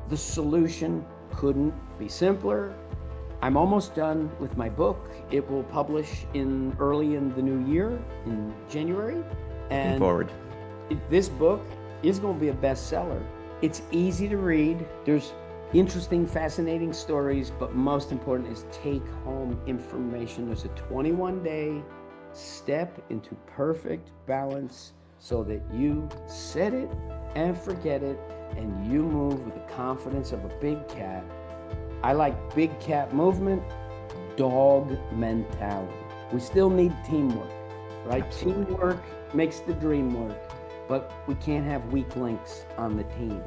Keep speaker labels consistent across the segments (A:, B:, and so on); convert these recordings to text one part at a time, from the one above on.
A: The solution couldn't be simpler. I'm almost done with my book. It will publish early in the new year, in January.
B: Looking forward.
A: This book is going to be a bestseller. It's easy to read. There's interesting, fascinating stories, but most important is take-home information. There's a 21-day step into perfect balance so that you set it and forget it, and you move with the confidence of a big cat. I like big cat movement, dog mentality. We still need teamwork, right?
B: Absolutely.
A: Teamwork makes the dream work, but we can't have weak links on the team.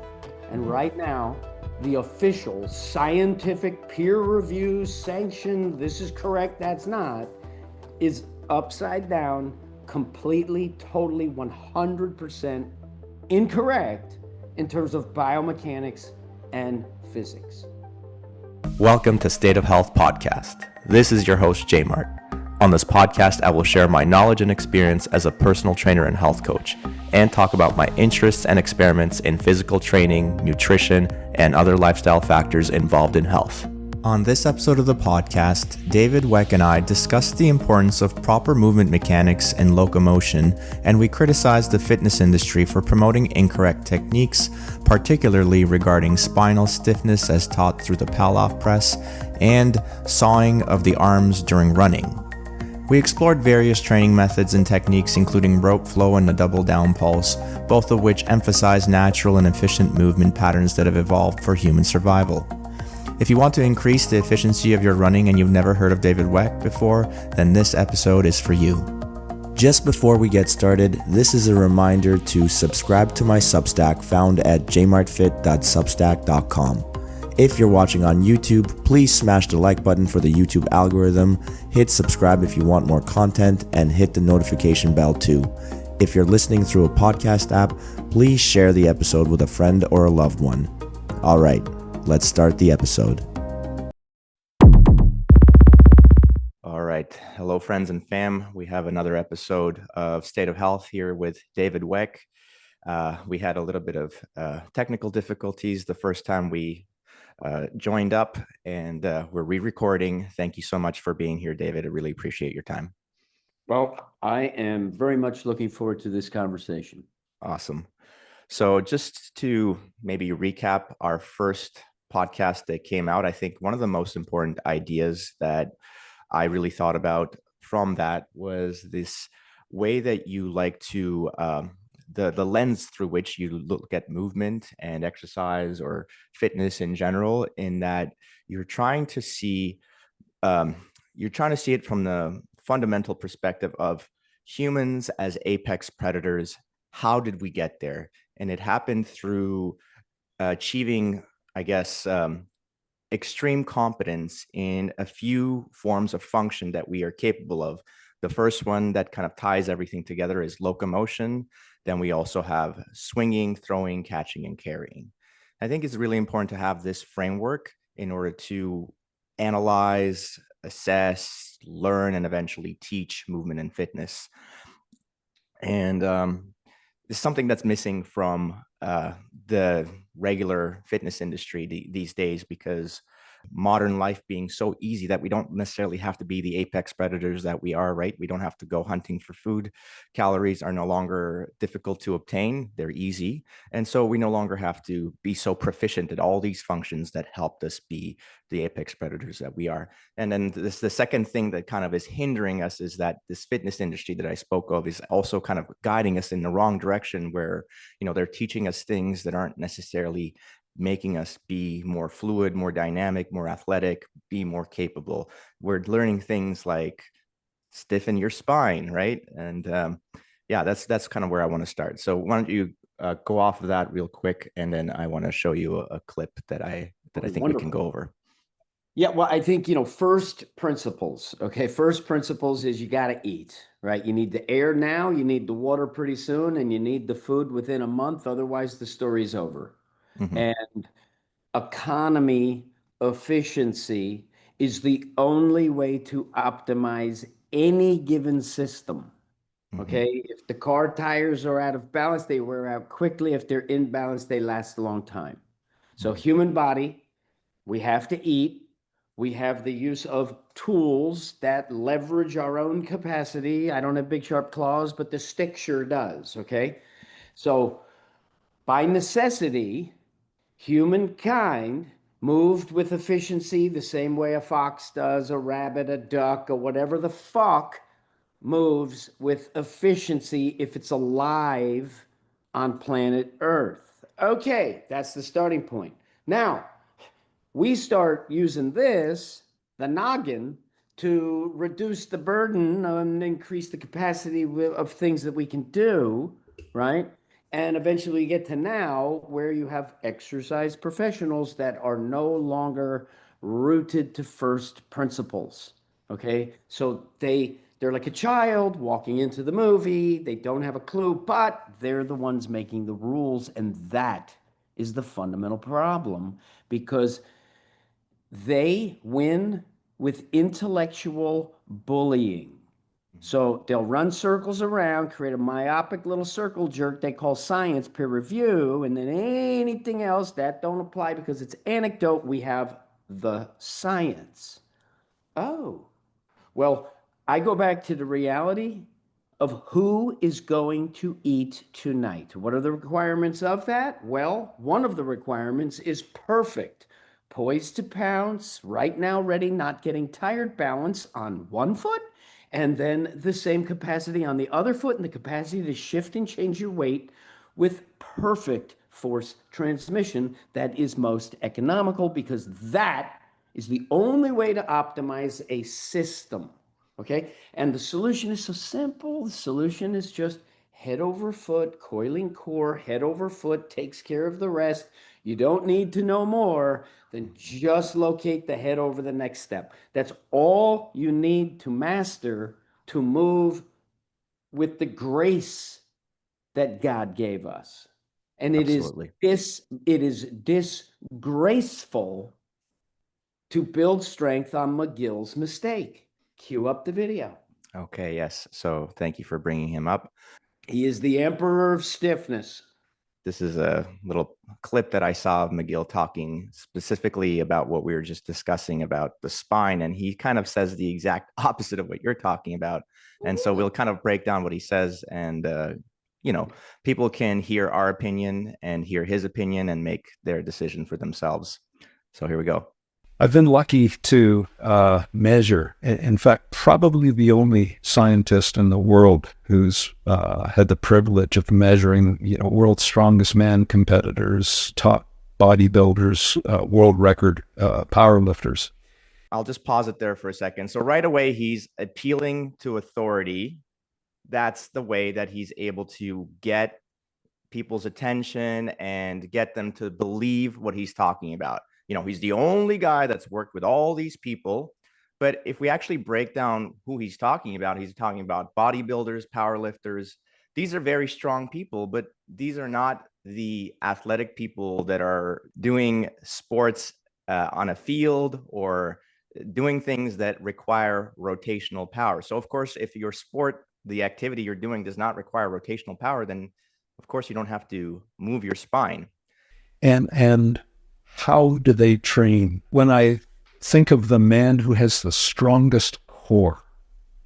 A: And right now, the official scientific peer review sanctioned, this is correct, that's not, is upside down, completely, totally, 100% incorrect in terms of biomechanics and physics.
B: Welcome to State of Health Podcast. This is your host, J-Mart. On this podcast, I will share my knowledge and experience as a personal trainer and health coach, and talk about my interests and experiments in physical training, nutrition, and other lifestyle factors involved in health. On this episode of the podcast, David Weck and I discussed the importance of proper movement mechanics and locomotion, and we criticized the fitness industry for promoting incorrect techniques, particularly regarding spinal stiffness as taught through the Pallof press and sawing of the arms during running. We explored various training methods and techniques, including rope flow and the double down pulse, both of which emphasize natural and efficient movement patterns that have evolved for human survival. If you want to increase the efficiency of your running and you've never heard of David Weck before, then this episode is for you. Just before we get started, this is a reminder to subscribe to my Substack found at jmartfit.substack.com. If you're watching on YouTube, please smash the like button for the YouTube algorithm, hit subscribe if you want more content, and hit the notification bell too. If you're listening through a podcast app, please share the episode with a friend or a loved one. All right. Let's start the episode. All right. Hello, friends and fam. We have another episode of State of Health here with David Weck. We had a little bit of technical difficulties the first time we joined up, and we're re-recording. Thank you so much for being here, David. I really appreciate your time.
A: Well, I am very much looking forward to this conversation.
B: Awesome. So just to maybe recap our first podcast that came out, I think one of the most important ideas that I really thought about from that was this way that you like to, the lens through which you look at movement and exercise or fitness in general, in that you're trying to see it from the fundamental perspective of humans as apex predators. How did we get there? And it happened through achieving, I guess, extreme competence in a few forms of function that we are capable of. The first one that kind of ties everything together is locomotion. Then we also have swinging, throwing, catching, and carrying. I think it's really important to have this framework in order to analyze, assess, learn, and eventually teach movement and fitness. And it's something that's missing from the regular fitness industry these days, because modern life being so easy that we don't necessarily have to be the apex predators that we are, right? We don't have to go hunting for food. Calories are no longer difficult to obtain. They're easy. And so we no longer have to be so proficient at all these functions that helped us be the apex predators that we are. And then the second thing that kind of is hindering us is that this fitness industry that I spoke of is also kind of guiding us in the wrong direction, where, they're teaching us things that aren't necessarily making us be more fluid, more dynamic, more athletic, be more capable. We're learning things like stiffen your spine, right? And that's kind of where I want to start. So why don't you go off of that real quick, and then I want to show you a clip that I think Wonderful. We can go over.
A: Yeah, well, I think, first principles, okay? First principles is you got to eat, right? You need the air now, you need the water pretty soon, and you need the food within a month. Otherwise, the story's over. Mm-hmm. And economy, efficiency is the only way to optimize any given system, okay? Mm-hmm. If the car tires are out of balance, they wear out quickly. If they're in balance, they last a long time. So human body, we have to eat. We have the use of tools that leverage our own capacity. I don't have big sharp claws, but the stick sure does. Okay. So by necessity, humankind moved with efficiency the same way a fox does, a rabbit, a duck, or whatever the fuck moves with efficiency if it's alive on planet Earth. Okay, that's the starting point. Now, we start using this, the noggin, to reduce the burden and increase the capacity of things that we can do, right? And eventually we get to now where you have exercise professionals that are no longer rooted to first principles. Okay. So they're like a child walking into the movie. They don't have a clue, but they're the ones making the rules. And that is the fundamental problem because they win with intellectual bullying. So they'll run circles around, create a myopic little circle jerk they call science peer review, and then anything else that don't apply because it's anecdote, we have the science. Oh, well, I go back to the reality of who is going to eat tonight. What are the requirements of that? Well, one of the requirements is perfect. Poised to pounce, right now ready, not getting tired, balance on one foot, and then the same capacity on the other foot and the capacity to shift and change your weight with perfect force transmission that is most economical because that is the only way to optimize a system. Okay. And the solution is so simple. The solution is just head over foot, coiling core, head over foot takes care of the rest. You don't need to know more than just locate the head over the next step. That's all you need to master to move with the grace that God gave us. And
B: Absolutely.
A: it is disgraceful to build strength on McGill's mistake. Cue up the video.
B: Okay, yes. So thank you for bringing him up.
A: He is the emperor of stiffness.
B: This is a little clip that I saw of McGill talking specifically about what we were just discussing about the spine. And he kind of says the exact opposite of what you're talking about. And so we'll kind of break down what he says. And, people can hear our opinion and hear his opinion and make their decision for themselves. So here we go.
C: I've been lucky to measure, in fact, probably the only scientist in the world who's had the privilege of measuring, world's strongest man competitors, top bodybuilders, world record powerlifters.
B: I'll just pause it there for a second. So right away, he's appealing to authority. That's the way that he's able to get people's attention and get them to believe what he's talking about. He's the only guy that's worked with all these people. But if we actually break down who he's talking about bodybuilders, powerlifters. These are very strong people, but these are not the athletic people that are doing sports on a field or doing things that require rotational power. So, of course, if your sport, the activity you're doing does not require rotational power, then, of course, you don't have to move your spine.
C: And how do they train? When I think of the man who has the strongest core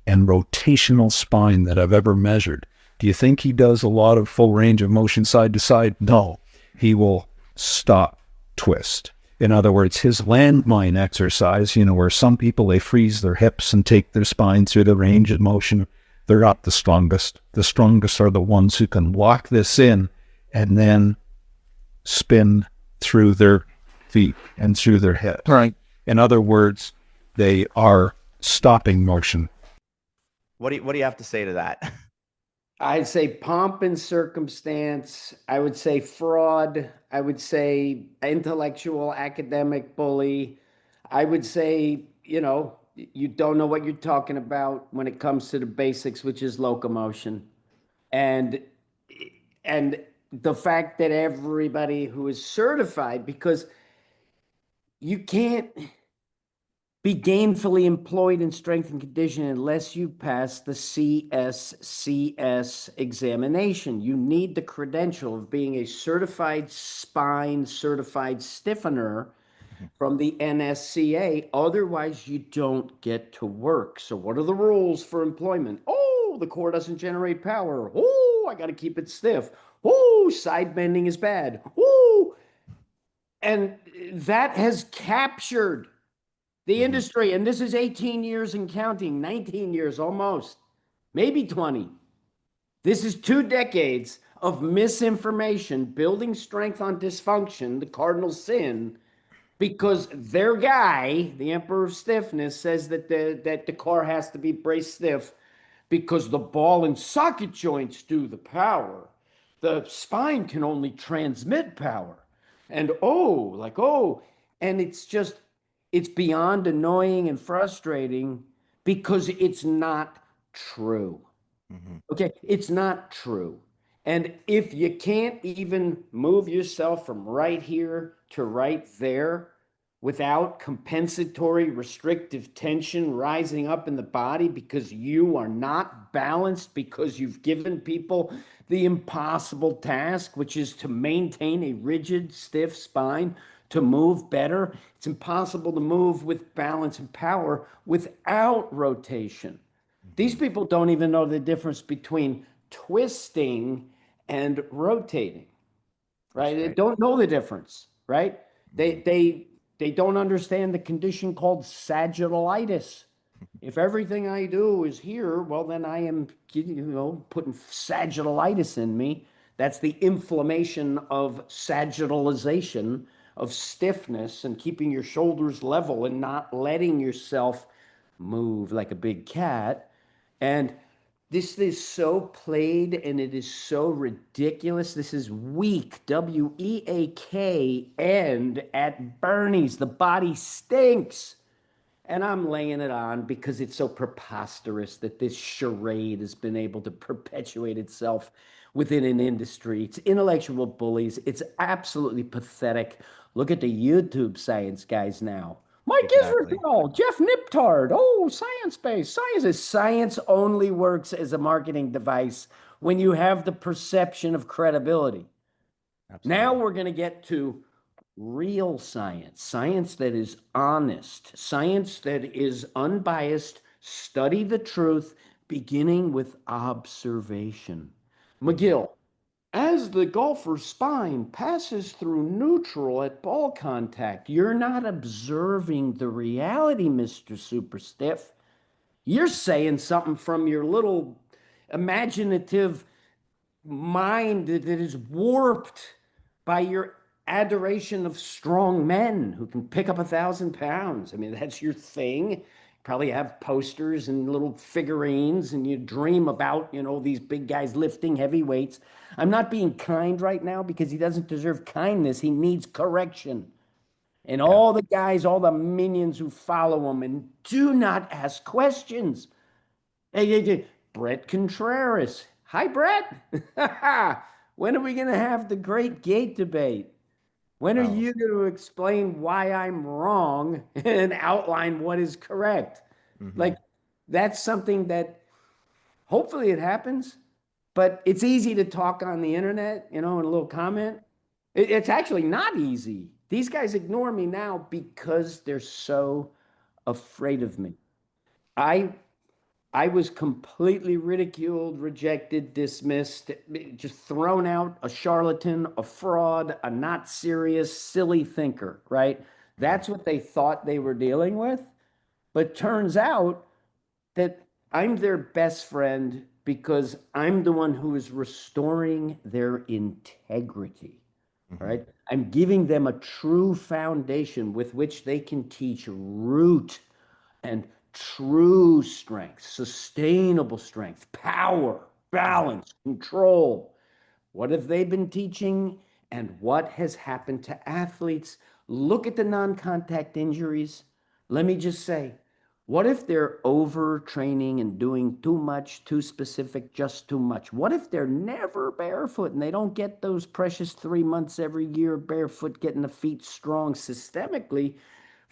C: and rotational spine that I've ever measured, do you think he does a lot of full range of motion side to side? No, he will stop, twist. In other words, his landmine exercise, where some people, they freeze their hips and take their spine through the range of motion, they're not the strongest. The strongest are the ones who can lock this in and then spin through their feet and through their head.
A: Right.
C: In other words, they are stopping motion.
B: What do you have to say to that?
A: I'd say pomp and circumstance. I would say fraud. I would say intellectual academic bully. I would say, you don't know what you're talking about when it comes to the basics, which is locomotion. And the fact that everybody who is certified, because you can't be gainfully employed in strength and conditioning unless you pass the CSCS examination. You need the credential of being a certified spine certified stiffener from the NSCA. Otherwise, you don't get to work. So what are the rules for employment? Oh, the core doesn't generate power. Oh, I got to keep it stiff. Oh, side bending is bad. Oh, and that has captured the industry, and this is 18 years and counting, 19 years almost, maybe 20. This is 2 decades of misinformation, building strength on dysfunction, the cardinal sin, because their guy, the Emperor of Stiffness, says that the car has to be braced stiff because the ball and socket joints do the power. The spine can only transmit power. And and it's beyond annoying and frustrating because it's not true. Okay, it's not true. And if you can't even move yourself from right here to right there without compensatory restrictive tension rising up in the body because you are not balanced, because you've given people the impossible task, which is to maintain a rigid, stiff spine to move better, it's impossible to move with balance and power without rotation. These people don't even know the difference between twisting and rotating, right? They don't know the difference, right? They don't understand the condition called sagittalitis. If everything I do is here, well, then I am, putting sagittalitis in me. That's the inflammation of sagittalization, of stiffness, and keeping your shoulders level and not letting yourself move like a big cat. And this is so played and it is so ridiculous. This is weak, WEAK, and at Bernie's, the body stinks. And I'm laying it on because it's so preposterous that this charade has been able to perpetuate itself within an industry. It's intellectual bullies. It's absolutely pathetic. Look at the YouTube science guys now. Mike
B: Exactly.
A: Israel, Jeff Niptard. Oh, science-based. Science only works as a marketing device when you have the perception of credibility. Now
B: Absolutely.
A: we're going to get to real science, science that is honest, science that is unbiased. Study the truth, beginning with observation. McGill, as the golfer's spine passes through neutral at ball contact, you're not observing the reality, Mr. Super Stiff. You're saying something from your little imaginative mind that is warped by your adoration of strong men who can pick up 1,000 pounds. I mean, that's your thing. You probably have posters and little figurines, and you dream about, these big guys lifting heavy weights. I'm not being kind right now because he doesn't deserve kindness. He needs correction. And
B: Yeah.
A: all the guys, all the minions who follow him and do not ask questions. Hey, Brett Contreras. Hi, Brett. When are we going to have the great gate debate? When are
B: Well,
A: you going to explain why I'm wrong and outline what is correct? Like, that's something that hopefully it happens, but it's easy to talk on the internet, in a little comment. It's actually not easy. These guys ignore me now because they're so afraid of me. I I was completely ridiculed, rejected, dismissed, just thrown out, a charlatan, a fraud, a not serious, silly thinker, right? That's what they thought they were dealing with. But turns out that I'm their best friend because I'm the one who is restoring their integrity, right? I'm giving them a true foundation with which they can teach root and true strength, sustainable strength, power, balance, control. What have they been teaching and what has happened to athletes? Look at the non contact injuries. Let me just say, what if they're overtraining and doing too much, too specific, just too much? What if they're never barefoot and they don't get those precious 3 months every year barefoot, getting the feet strong systemically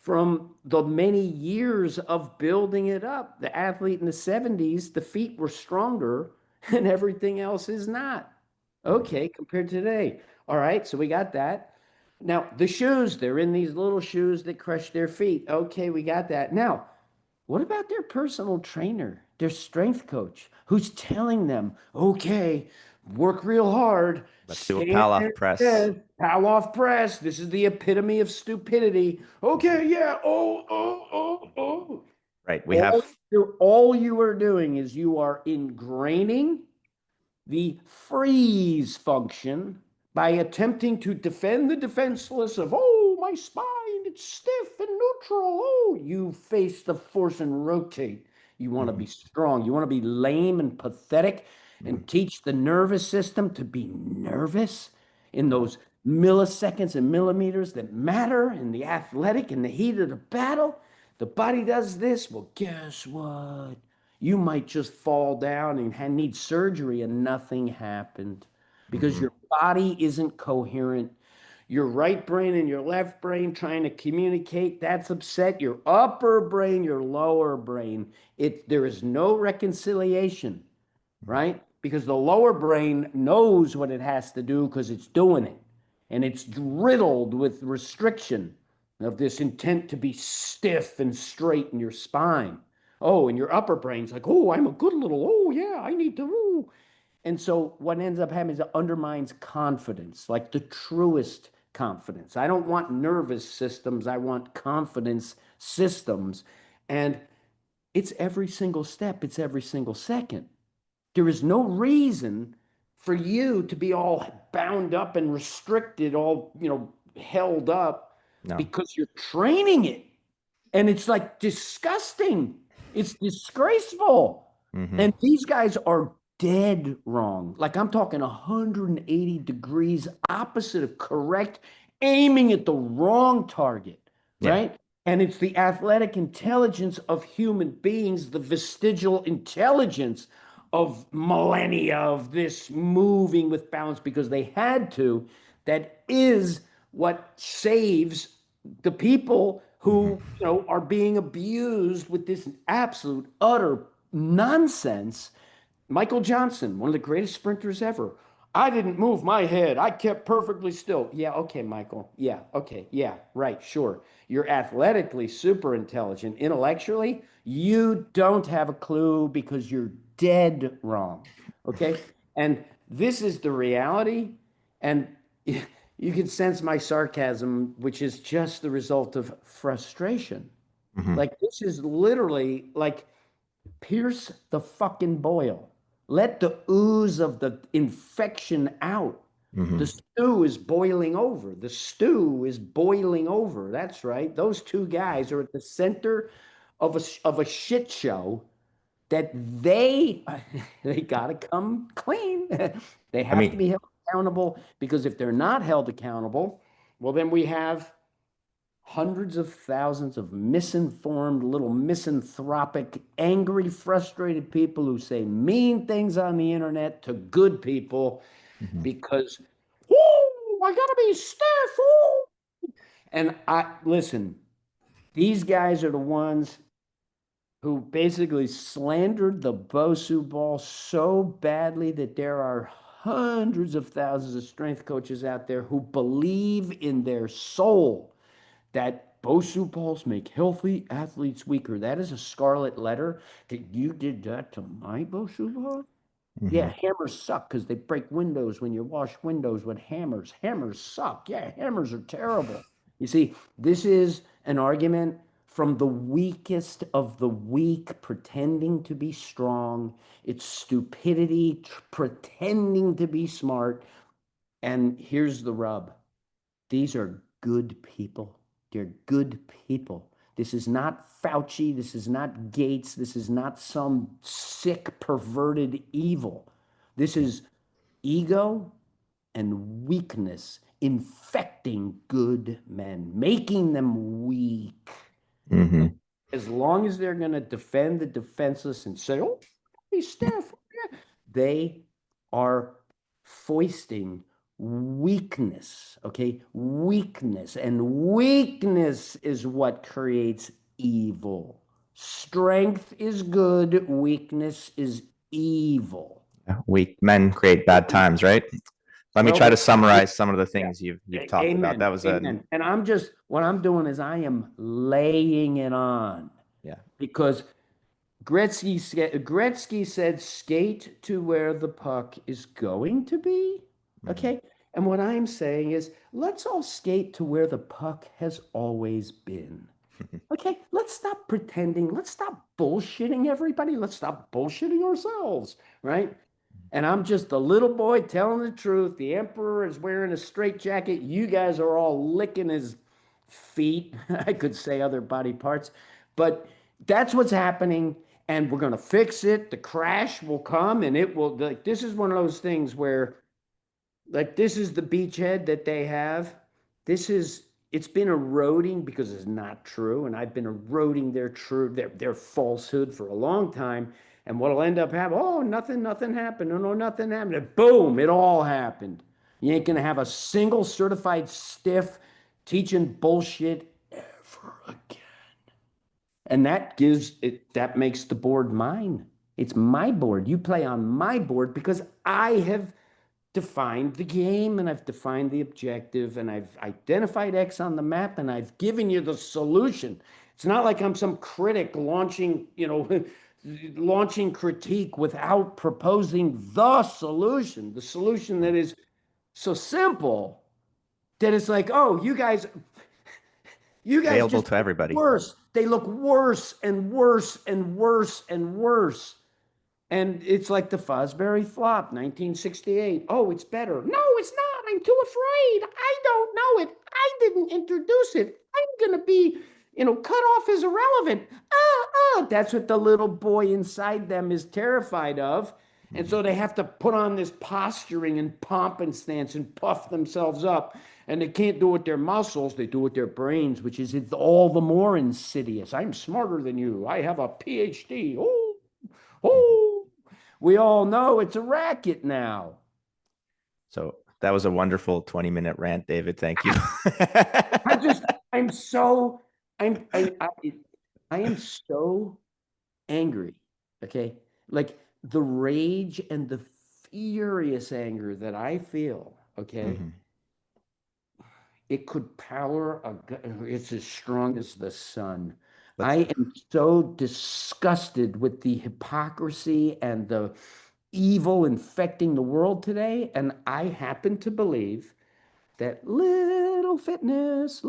A: from the many years of building it up. The athlete in the 70s, the feet were stronger and everything else is not. Okay, compared to today. All right, so we got that. Now, the shoes, they're in these little shoes that crush their feet. Okay, we got that. Now, what about their personal trainer, their strength coach, who's telling them, okay, work real hard,
B: Let's do a
A: stand
B: Pallof
A: there,
B: press.
A: Pallof press. This is the epitome of stupidity. Okay, yeah, oh.
B: Right. We have
A: All you are doing is you are ingraining the freeze function by attempting to defend the defenseless of, oh, my spine, it's stiff and neutral. Oh, you face the force and rotate. You want to be strong. You want to be lame and pathetic and teach the nervous system to be nervous in those milliseconds and millimeters that matter in the athletic in the heat of the battle. The body does this. Well, guess what? You might just fall down and need surgery and nothing happened because your body isn't coherent. Your right brain and your left brain trying to communicate, that's upset. Your upper brain, your lower brain, there is no reconciliation, right? Because the lower brain knows what it has to do because it's doing it. And it's riddled with restriction of this intent to be stiff and straight in your spine. Oh, and your upper brain's like, oh, I'm a good little, oh, yeah, I need to, oh. And so what ends up happening is it undermines confidence, like the truest confidence. I don't want nervous systems. I want confidence systems. And it's every single step. It's every single second. There is no reason for you to be all bound up and restricted, all, held up
B: no.
A: because you're training it. And it's like disgusting. It's disgraceful. And these guys are dead wrong. Like I'm talking 180 degrees opposite of correct, aiming at the wrong target,
B: Yeah.
A: right? And it's the athletic intelligence of human beings, the vestigial intelligence of millennia of this moving with balance because they had to, that is what saves the people who are being abused with this absolute utter nonsense. Michael Johnson, one of the greatest sprinters ever. I didn't move my head. I kept perfectly still. Yeah, okay, Michael. Yeah, okay. Yeah, right, sure. You're athletically super intelligent. Intellectually, you don't have a clue because you're dead wrong. Okay? And this is the reality. And you can sense my sarcasm, which is just the result of frustration. Like, this is literally like pierce the fucking boil. Let the ooze of the infection out. The stew is boiling over. The stew is boiling over. That's right. Those two guys are at the center of a shit show that they got to come clean. They
B: I
A: have to
B: mean,
A: be held accountable because if they're not held accountable, well, then we have hundreds of thousands of misinformed, little misanthropic, angry, frustrated people who say mean things on the internet to good people because, oh, I gotta be stiff. Oh. And listen, these guys are the ones who basically slandered the Bosu ball so badly that there are hundreds of thousands of strength coaches out there who believe in their soul that Bosu balls make healthy athletes weaker. That is a scarlet letter that you did that to my Bosu ball. Yeah, hammers suck because they break windows when you wash windows with hammers. Hammers suck. Yeah, hammers are terrible. You see, this is an argument from the weakest of the weak pretending to be strong. It's stupidity pretending to be smart. And here's the rub. These are good people. They're good people. This is not Fauci. This is not Gates. This is not some sick, perverted evil. This is ego and weakness infecting good men, making them weak. As long as they're going to defend the defenseless and say, oh, he's stiff, they are foisting weakness, okay? Weakness. And weakness is what creates evil. Strength is good, weakness is evil.
B: Weak men create bad times, right? Let me
A: Well,
B: try to summarize some of the
A: yeah.
B: things you've talked about.
A: Amen.
B: That was a
A: Amen. And I'm just, what I'm doing is I am laying it on
B: yeah.
A: because Gretzky said, skate to where the puck is going to be.
B: Mhm.
A: Okay. And what I'm saying is, let's all skate to where the puck has always been. Okay. Let's stop pretending. Let's stop bullshitting everybody. Let's stop bullshitting ourselves. Right. And I'm just a little boy telling the truth. The emperor is wearing a straitjacket. You guys are all licking his feet. I could say other body parts, but that's what's happening. And we're going to fix it. The crash will come and it will, like, this is one of those things where, like, this is the beachhead that they have. It's been eroding because it's not true. And I've been eroding their falsehood for a long time. And what'll end up happening? Oh, nothing happened. No, nothing happened. And boom, it all happened. You ain't gonna have a single certified stiff teaching bullshit ever again. And that makes the board mine. It's my board. You play on my board because I have defined the game and I've defined the objective and I've identified X on the map and I've given you the solution. It's not like I'm some critic launching, launching critique without proposing the solution that is so simple that it's like, oh, you guys
B: Available
A: just
B: to
A: look
B: everybody.
A: worse. They look worse and worse and worse and worse. And it's like the Fosbury flop, 1968. Oh, it's better. No, it's not. I'm too afraid. I don't know it. I didn't introduce it. I'm going to be, cut off as irrelevant. That's what the little boy inside them is terrified of. And
B: Mhm.
A: so they have to put on this posturing and pomp and stance and puff themselves up. And they can't do it with their muscles, they do it with their brains, which is all the more insidious. I'm smarter than you. I have a PhD.
B: Mhm.
A: Oh, we all know it's a racket now.
B: So that was a wonderful 20-minute rant, David. Thank you.
A: I just, I'm so, I am so angry. Okay. Like the rage and the furious anger that I feel. Okay.
B: Mhm.
A: It could power it's as strong as the sun.
B: Let's
A: I am so disgusted with the hypocrisy and the evil infecting the world today. And I happen to believe that little fitness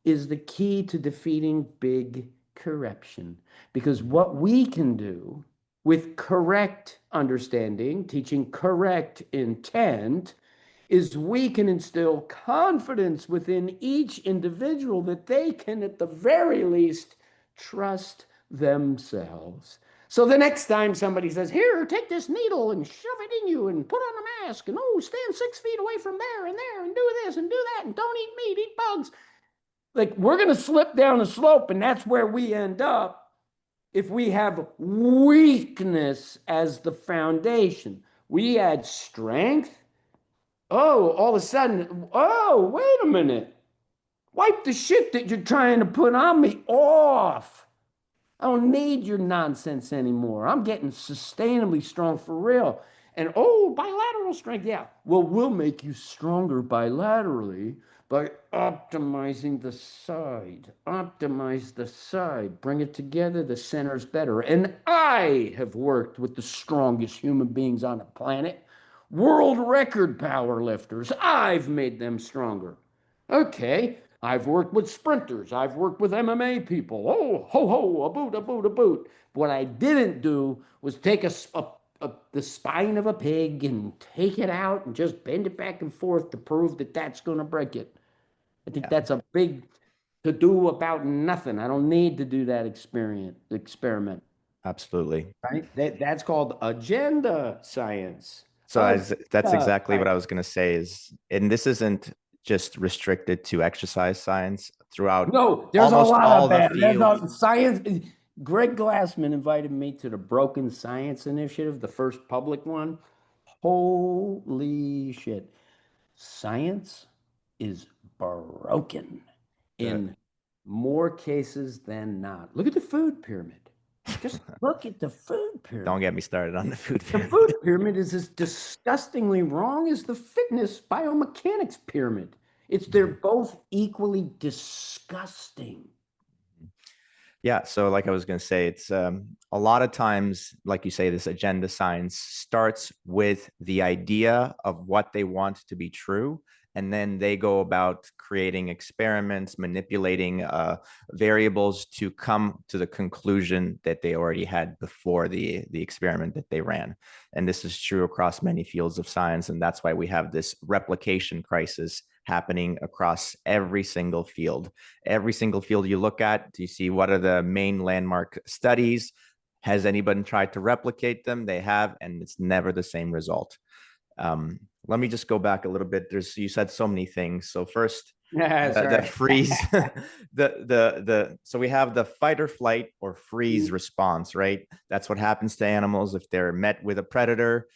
A: is the key to defeating big corruption. Because what we can do with correct understanding, teaching correct intent, is we can instill confidence within each individual that they can, at the very least, trust themselves. So the next time somebody says, here, take this needle and shove it in you and put on a mask and oh, stand 6 feet away from there and do this and do that and don't eat meat, eat bugs. Like we're going to slip down a slope and that's where we end up if we have weakness as the foundation. We add strength. Oh, all of a sudden, oh, wait a minute. Wipe the shit that you're trying to put on me off. I don't need your nonsense anymore. I'm getting sustainably strong for real. And oh, bilateral strength. Yeah. Well, we'll make you stronger bilaterally by optimizing the side. Optimize the side. Bring it together. The center's better. And I have worked with the strongest human beings on the planet. World record power lifters. I've made them stronger. Okay. I've worked with sprinters. I've worked with MMA people. Oh, ho, ho, a boot, a boot, a boot. What I didn't do was take the spine of a pig and take it out and just bend it back and forth to prove that that's going to break it. I think
B: yeah,
A: that's a big to do about nothing. I don't need to do that experiment.
B: absolutely.
A: Right? That's called agenda science.
B: So that's exactly what
A: Science.
B: I was going to say is, and this isn't just restricted to exercise science throughout
A: No, there's a
B: almost
A: lot
B: all
A: of
B: the
A: bad. There's
B: fields.
A: a science. Greg Glassman invited me to the Broken Science Initiative, the first public one. Holy shit. Science is broken
B: Good.
A: in more cases than not. Look at the food pyramid. Just look at the food
B: Don't
A: pyramid.
B: get me started on the food
A: The
B: pyramid.
A: food pyramid is as disgustingly wrong as the fitness biomechanics pyramid. They're
B: Mhm.
A: both equally disgusting.
B: Yeah, so like I was going to say, it's a lot of times, like you say, this agenda science starts with the idea of what they want to be true, and then they go about creating experiments, manipulating variables to come to the conclusion that they already had before the experiment that they ran. And this is true across many fields of science, and that's why we have this replication crisis happening across every single field. Every single field you look at, do you see what are the main landmark studies? Has anybody tried to replicate them? They have, and it's never the same result. Let me just go back a little bit. You said so many things. So first,
A: That's
B: the
A: right.
B: freeze, so we have the fight or flight or freeze response, right? That's what happens to animals if they're met with a predator.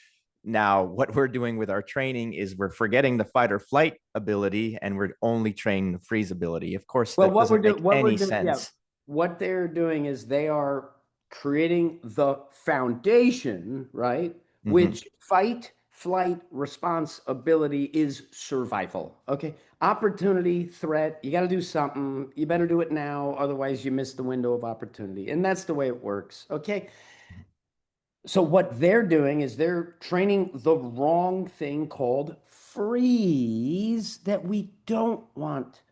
B: Now, what we're doing with our training is we're forgetting the fight or flight ability and we're only training the freeze ability. Of course,
A: Well,
B: that doesn't make
A: what we're
B: any
A: doing, yeah,
B: sense.
A: what they're doing is they are creating the foundation, right?
B: Hmm.
A: Which fight, flight, response ability is survival. Okay. Opportunity, threat, you got to do something. You better do it now. Otherwise, you miss the window of opportunity. And that's the way it works. Okay. So what they're doing is they're training the wrong thing called freeze that we don't want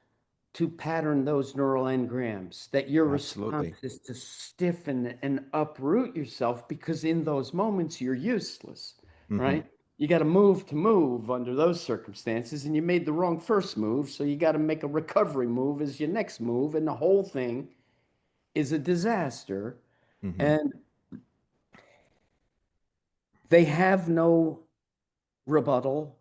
A: to pattern those neural engrams, that your response
B: Absolutely.
A: is to stiffen and uproot yourself because in those moments you're useless,
B: Hmm.
A: right? You got to move under those circumstances, and you made the wrong first move, so you got to make a recovery move as your next move, and the whole thing is a disaster.
B: Hmm.
A: And they have no rebuttal,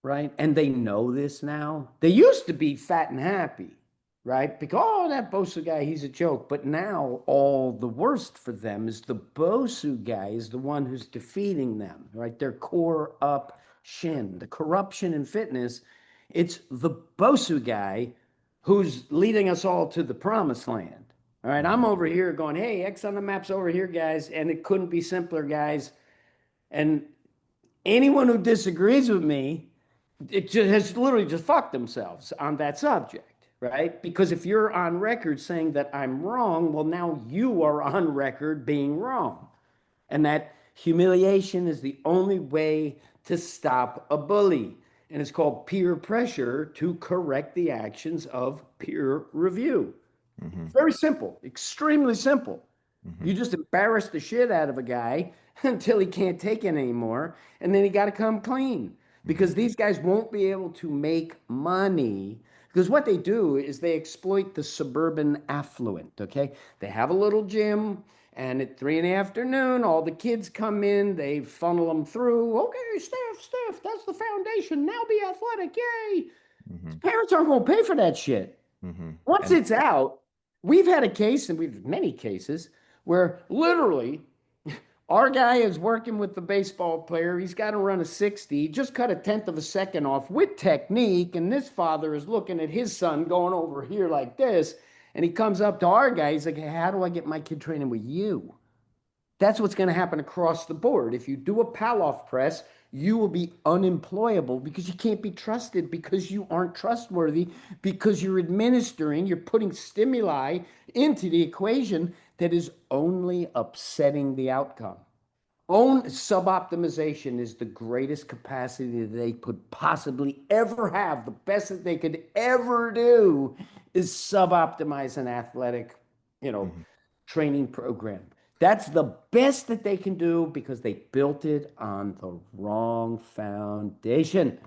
A: right? And they know this now. They used to be fat and happy, right? Because, oh, that Bosu guy, he's a joke. But now all the worst for them is the Bosu guy is the one who's defeating them, right? Their core up shin, the corruption in fitness. It's the Bosu guy who's leading us all to the promised land. All right, I'm
B: Hmm.
A: over here going, hey, X on the map's over here, guys, and it couldn't be simpler, guys. And anyone who disagrees with me, it just has literally just fucked themselves on that subject, right? Because if you're on record saying that I'm wrong, well, now you are on record being wrong. And that humiliation is the only way to stop a bully. And it's called peer pressure to correct the actions of peer review.
B: Hmm.
A: Very simple, extremely simple.
B: Hmm.
A: You just embarrass the shit out of a guy until he can't take it anymore, and then he got to come clean
B: Hmm.
A: because these guys won't be able to make money. Because what they do is they exploit the suburban affluent. Okay, they have a little gym, and at 3 in the afternoon, all the kids come in. They funnel them through. Okay, Steph, that's the foundation. Now be athletic, yay!
B: Hmm.
A: Parents aren't going to pay for that shit.
B: Hmm.
A: Once
B: And
A: it's out, we've had a case, and we've many cases where literally our guy is working with the baseball player. He's got to run a 60, just cut a tenth of a second off with technique. And this father is looking at his son going over here like this. And he comes up to our guy. He's like, hey, how do I get my kid training with you? That's what's going to happen across the board. If you do a Pallof press, you will be unemployable because you can't be trusted because you aren't trustworthy because you're administering, you're putting stimuli into the equation that is only upsetting the outcome. Own sub-optimization is the greatest capacity that they could possibly ever have. The best that they could ever do is sub-optimize an athletic, you know,
B: mhm.
A: training program. That's the best that they can do because they built it on the wrong foundation.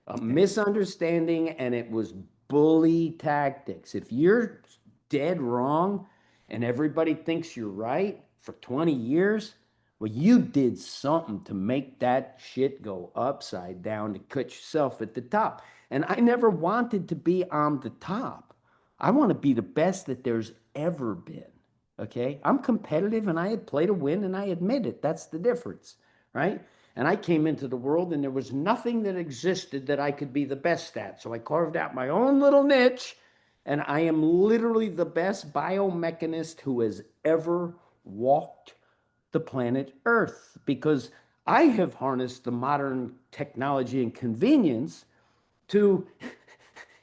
A: A misunderstanding, and it was bully tactics. If you're dead wrong and everybody thinks you're right for 20 years, well, you did something to make that shit go upside down to cut yourself at the top. And I never wanted to be on the top. I want to be the best that there's ever been. Okay. I'm competitive and I play to win and I admit it. That's the difference. Right. And I came into the world and there was nothing that existed that I could be the best at. So I carved out my own little niche, and I am literally the best biomechanist who has ever walked the planet Earth, because I have harnessed the modern technology and convenience to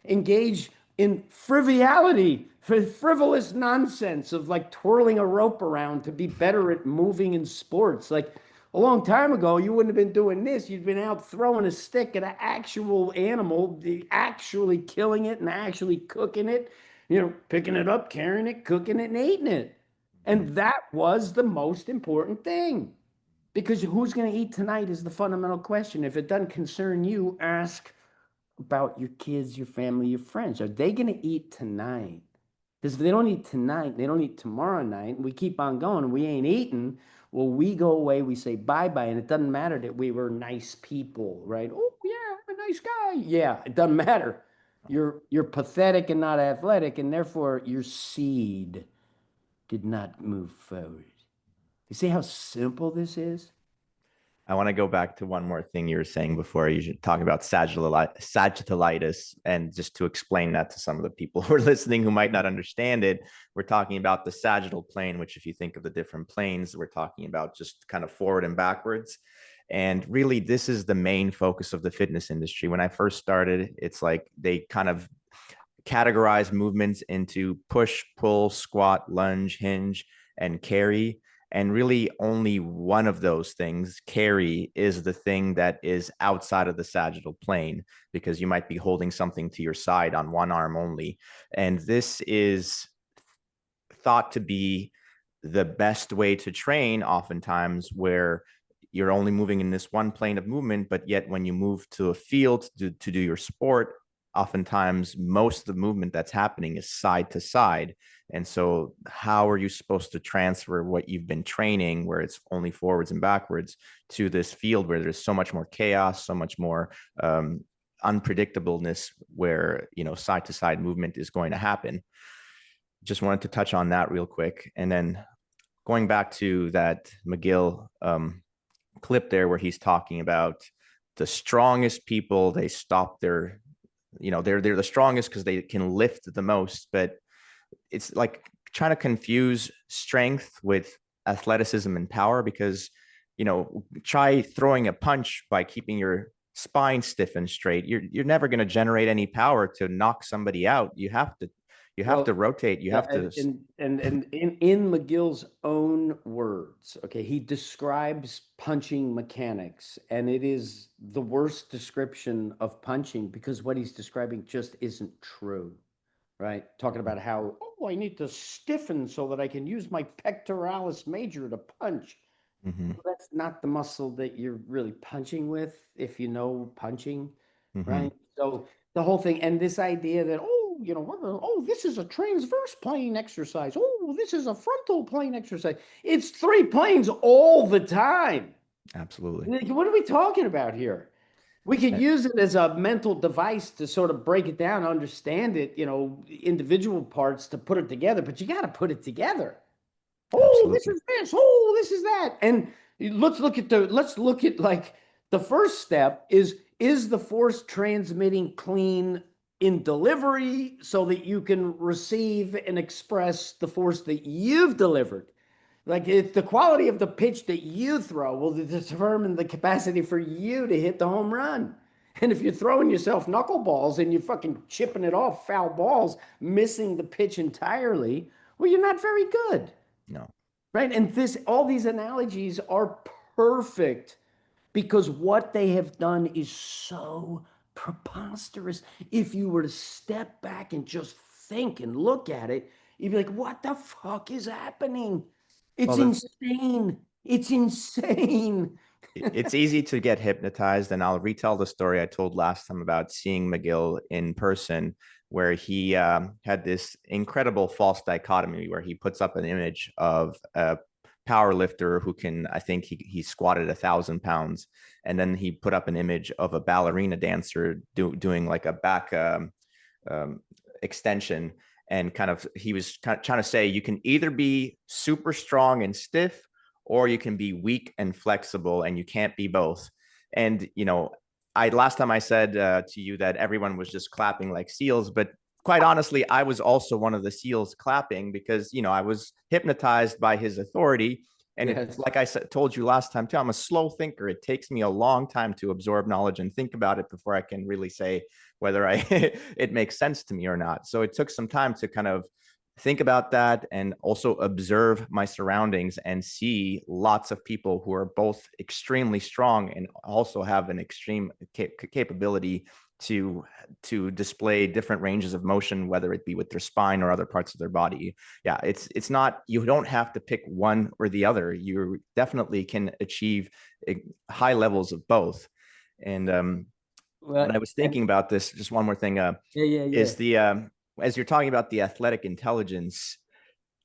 A: engage in frivolity, frivolous nonsense of like twirling a rope around to be better at moving in sports. Like a long time ago, you wouldn't have been doing this. You'd been out throwing a stick at an actual animal, actually killing it and actually cooking it, picking it up, carrying it, cooking it, and eating it. And that was the most important thing. Because who's going to eat tonight is the fundamental question. If it doesn't concern you, ask about your kids, your family, your friends. Are they going to eat tonight? Because if they don't eat tonight, they don't eat tomorrow night, and we keep on going and we ain't eating, well, we go away, we say bye-bye, and it doesn't matter that we were nice people, right? Oh, yeah, I'm a nice guy. Yeah, it doesn't matter. You're pathetic and not athletic, and therefore your seed did not move forward. You see how simple this is?
B: I want to go back to one more thing you were saying before. You should talk about sagittalitis, and just to explain that to some of the people who are listening who might not understand it, we're talking about the sagittal plane, which if you think of the different planes, we're talking about just kind of forward and backwards. And really, this is the main focus of the fitness industry. When I first started, it's like they kind of categorize movements into push, pull, squat, lunge, hinge, and carry. And really only one of those things, carry, is the thing that is outside of the sagittal plane, because you might be holding something to your side on one arm only. And this is thought to be the best way to train oftentimes, where you're only moving in this one plane of movement, but yet when you move to a field to do your sport, oftentimes most of the movement that's happening is side to side. And so how are you supposed to transfer what you've been training, where it's only forwards and backwards, to this field where there's so much more chaos, so much more unpredictableness, where side to side movement is going to happen? Just wanted to touch on that real quick. And then going back to that McGill clip there, where he's talking about the strongest people, they stop their, they're the strongest because they can lift the most. But it's like trying to confuse strength with athleticism and power, because try throwing a punch by keeping your spine stiff and straight. You're never going to generate any power to knock somebody out. You have to rotate. You have to.
A: And in McGill's own words, okay, he describes punching mechanics, and it is the worst description of punching, because what he's describing just isn't true, right? Talking about how, I need to stiffen so that I can use my pectoralis major to punch.
B: Mm-hmm.
A: Well, that's not the muscle that you're really punching with, if you know punching,
B: Mm-hmm.
A: right? So the whole thing, and this idea that, this is a transverse plane exercise. Oh, this is a frontal plane exercise. It's 3 planes all the time.
B: Absolutely.
A: What are we talking about here? We could use it as a mental device to sort of break it down, understand it, individual parts to put it together, but you got to put it together. Oh, this is this. Oh, this is that. And let's look at like the first step is the force transmitting clean in delivery so that you can receive and express the force that you've delivered. Like it's the quality of the pitch that you throw will determine the capacity for you to hit the home run. And if you're throwing yourself knuckleballs and you're fucking chipping it off foul balls, missing the pitch entirely, well, you're not very good.
B: No.
A: Right. And all these analogies are perfect, because what they have done is so preposterous. If you were to step back and just think and look at it, you'd be like, what the fuck is happening? It's insane. It's insane.
B: It's easy to get hypnotized. And I'll retell the story I told last time about seeing McGill in person, where he had this incredible false dichotomy where he puts up an image of a power lifter who can, I think he squatted 1,000 pounds. And then he put up an image of a ballerina dancer doing like a back extension. And kind of, he was trying to say, you can either be super strong and stiff, or you can be weak and flexible, and you can't be both. And, I last time I said to you that everyone was just clapping like seals, but quite honestly, I was also one of the seals clapping because, I was hypnotized by his authority. And it's like I said, told you last time too, I'm a slow thinker. It takes me a long time to absorb knowledge and think about it before I can really say whether it makes sense to me or not. So it took some time to kind of think about that and also observe my surroundings and see lots of people who are both extremely strong and also have an extreme capability to display different ranges of motion, whether it be with their spine or other parts of their body. Yeah, it's not, you don't have to pick one or the other. You definitely can achieve high levels of both. And when I was thinking about this, just one more thing, is the as you're talking about the athletic intelligence,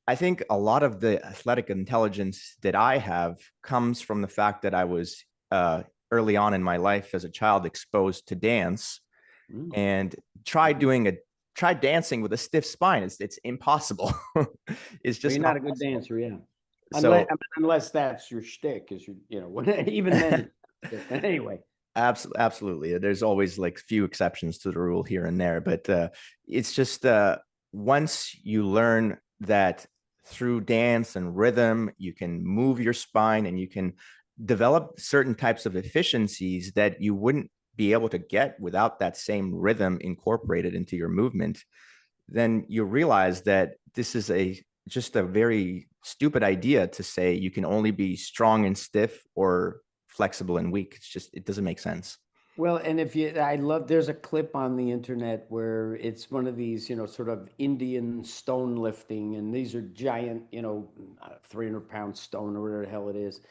B: I think a lot of the athletic intelligence that I have comes from the fact that I was early on in my life as a child exposed to dance and tried dancing with a stiff spine. It's impossible. It's just
A: you're not a good dancer, yeah.
B: So
A: Unless that's your shtick, is even then. But anyway.
B: Absolutely. There's always like few exceptions to the rule here and there, but it's just once you learn that through dance and rhythm, you can move your spine and you can develop certain types of efficiencies that you wouldn't be able to get without that same rhythm incorporated into your movement, then you realize that this is just a very stupid idea to say you can only be strong and stiff or flexible and weak. It doesn't make sense.
A: Well, and there's a clip on the internet where it's one of these, sort of Indian stone lifting, and these are giant, 300-pound stone or whatever the hell it is.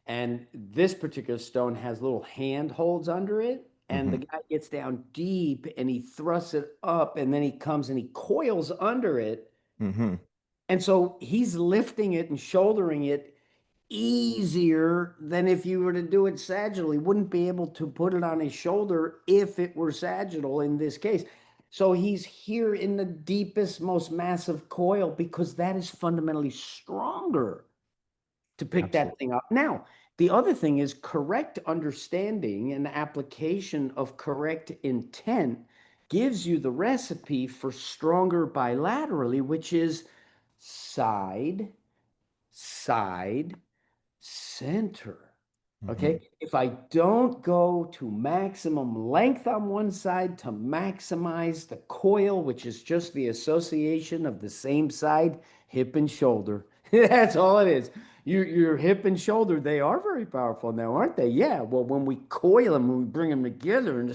A: And this particular stone has little handholds under it, and the guy gets down deep and he thrusts it up, and then he comes and he coils under it. And so he's lifting it and shouldering it easier than if you were to do it sagittal. He wouldn't be able to put it on his shoulder if it were sagittal in this case. So he's here in the deepest, most massive coil because that is fundamentally stronger to pick that thing up. Now, the other thing is correct understanding and application of correct intent gives you the recipe for stronger bilaterally, which is side, side, center. Okay. If I don't go to maximum length on one side to maximize the coil, which is just the association of the same side, hip and shoulder. That's all it is. Your hip and shoulder, they are very powerful now, aren't they? Yeah. Well, when we coil them, when we bring them together and the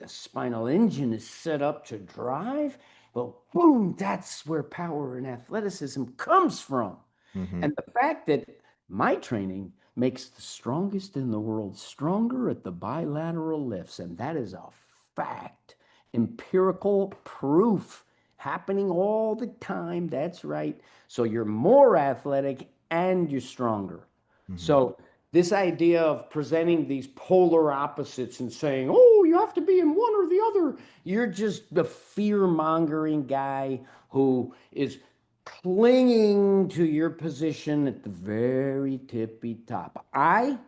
A: spinal engine is set up to drive, well, boom, that's where power and athleticism comes from. And the fact that my training makes the strongest in the world stronger at the bilateral lifts, and that is a fact, empirical proof happening all the time. That's right. So you're more athletic and you're stronger. So this idea of presenting these polar opposites and saying, oh, you have to be in one or the other, you're just the fear-mongering guy who is clinging to your position at the very tippy top. I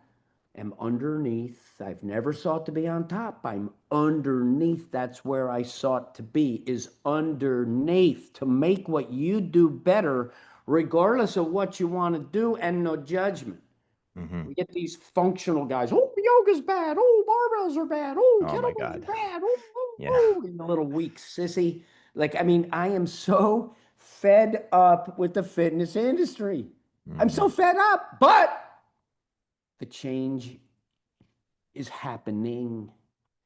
A: am underneath. I've never sought to be on top. I'm underneath. That's where I sought to be, is underneath, to make what you do better, regardless of what you want to do, and no judgment. We get these functional guys. Oh, yoga's bad. Oh, barbells are bad. Oh, kettlebells are bad. Oh, the little weak sissy. Like, I mean, I am so fed up with the fitness industry. I'm so fed up, but the change is happening.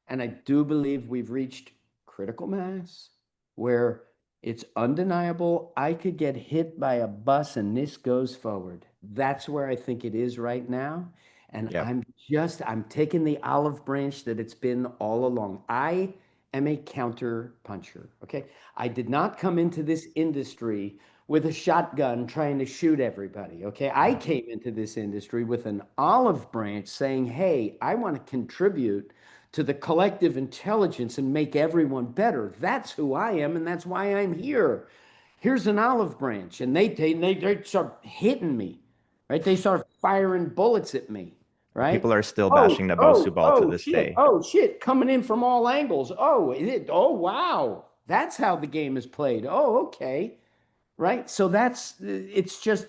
A: And I do believe we've reached critical mass where it's undeniable I could get hit by a bus and this goes forward. That's where I think it is right now. And I'm taking the olive branch that it's been all along. I am a counter puncher. Okay. I did not come into this industry with a shotgun trying to shoot everybody. Okay. I came into this industry with an olive branch saying, hey, I want to contribute to the collective intelligence and make everyone better. That's who I am, and that's why I'm here. Here's an olive branch, and they start hitting me. right? They start firing bullets at me, right?
B: People are still bashing the Bosu ball to this
A: Shit.
B: day.
A: Oh, shit. Coming in from all angles. Oh, wow. That's how the game is played. Oh, okay. Right. So it's just,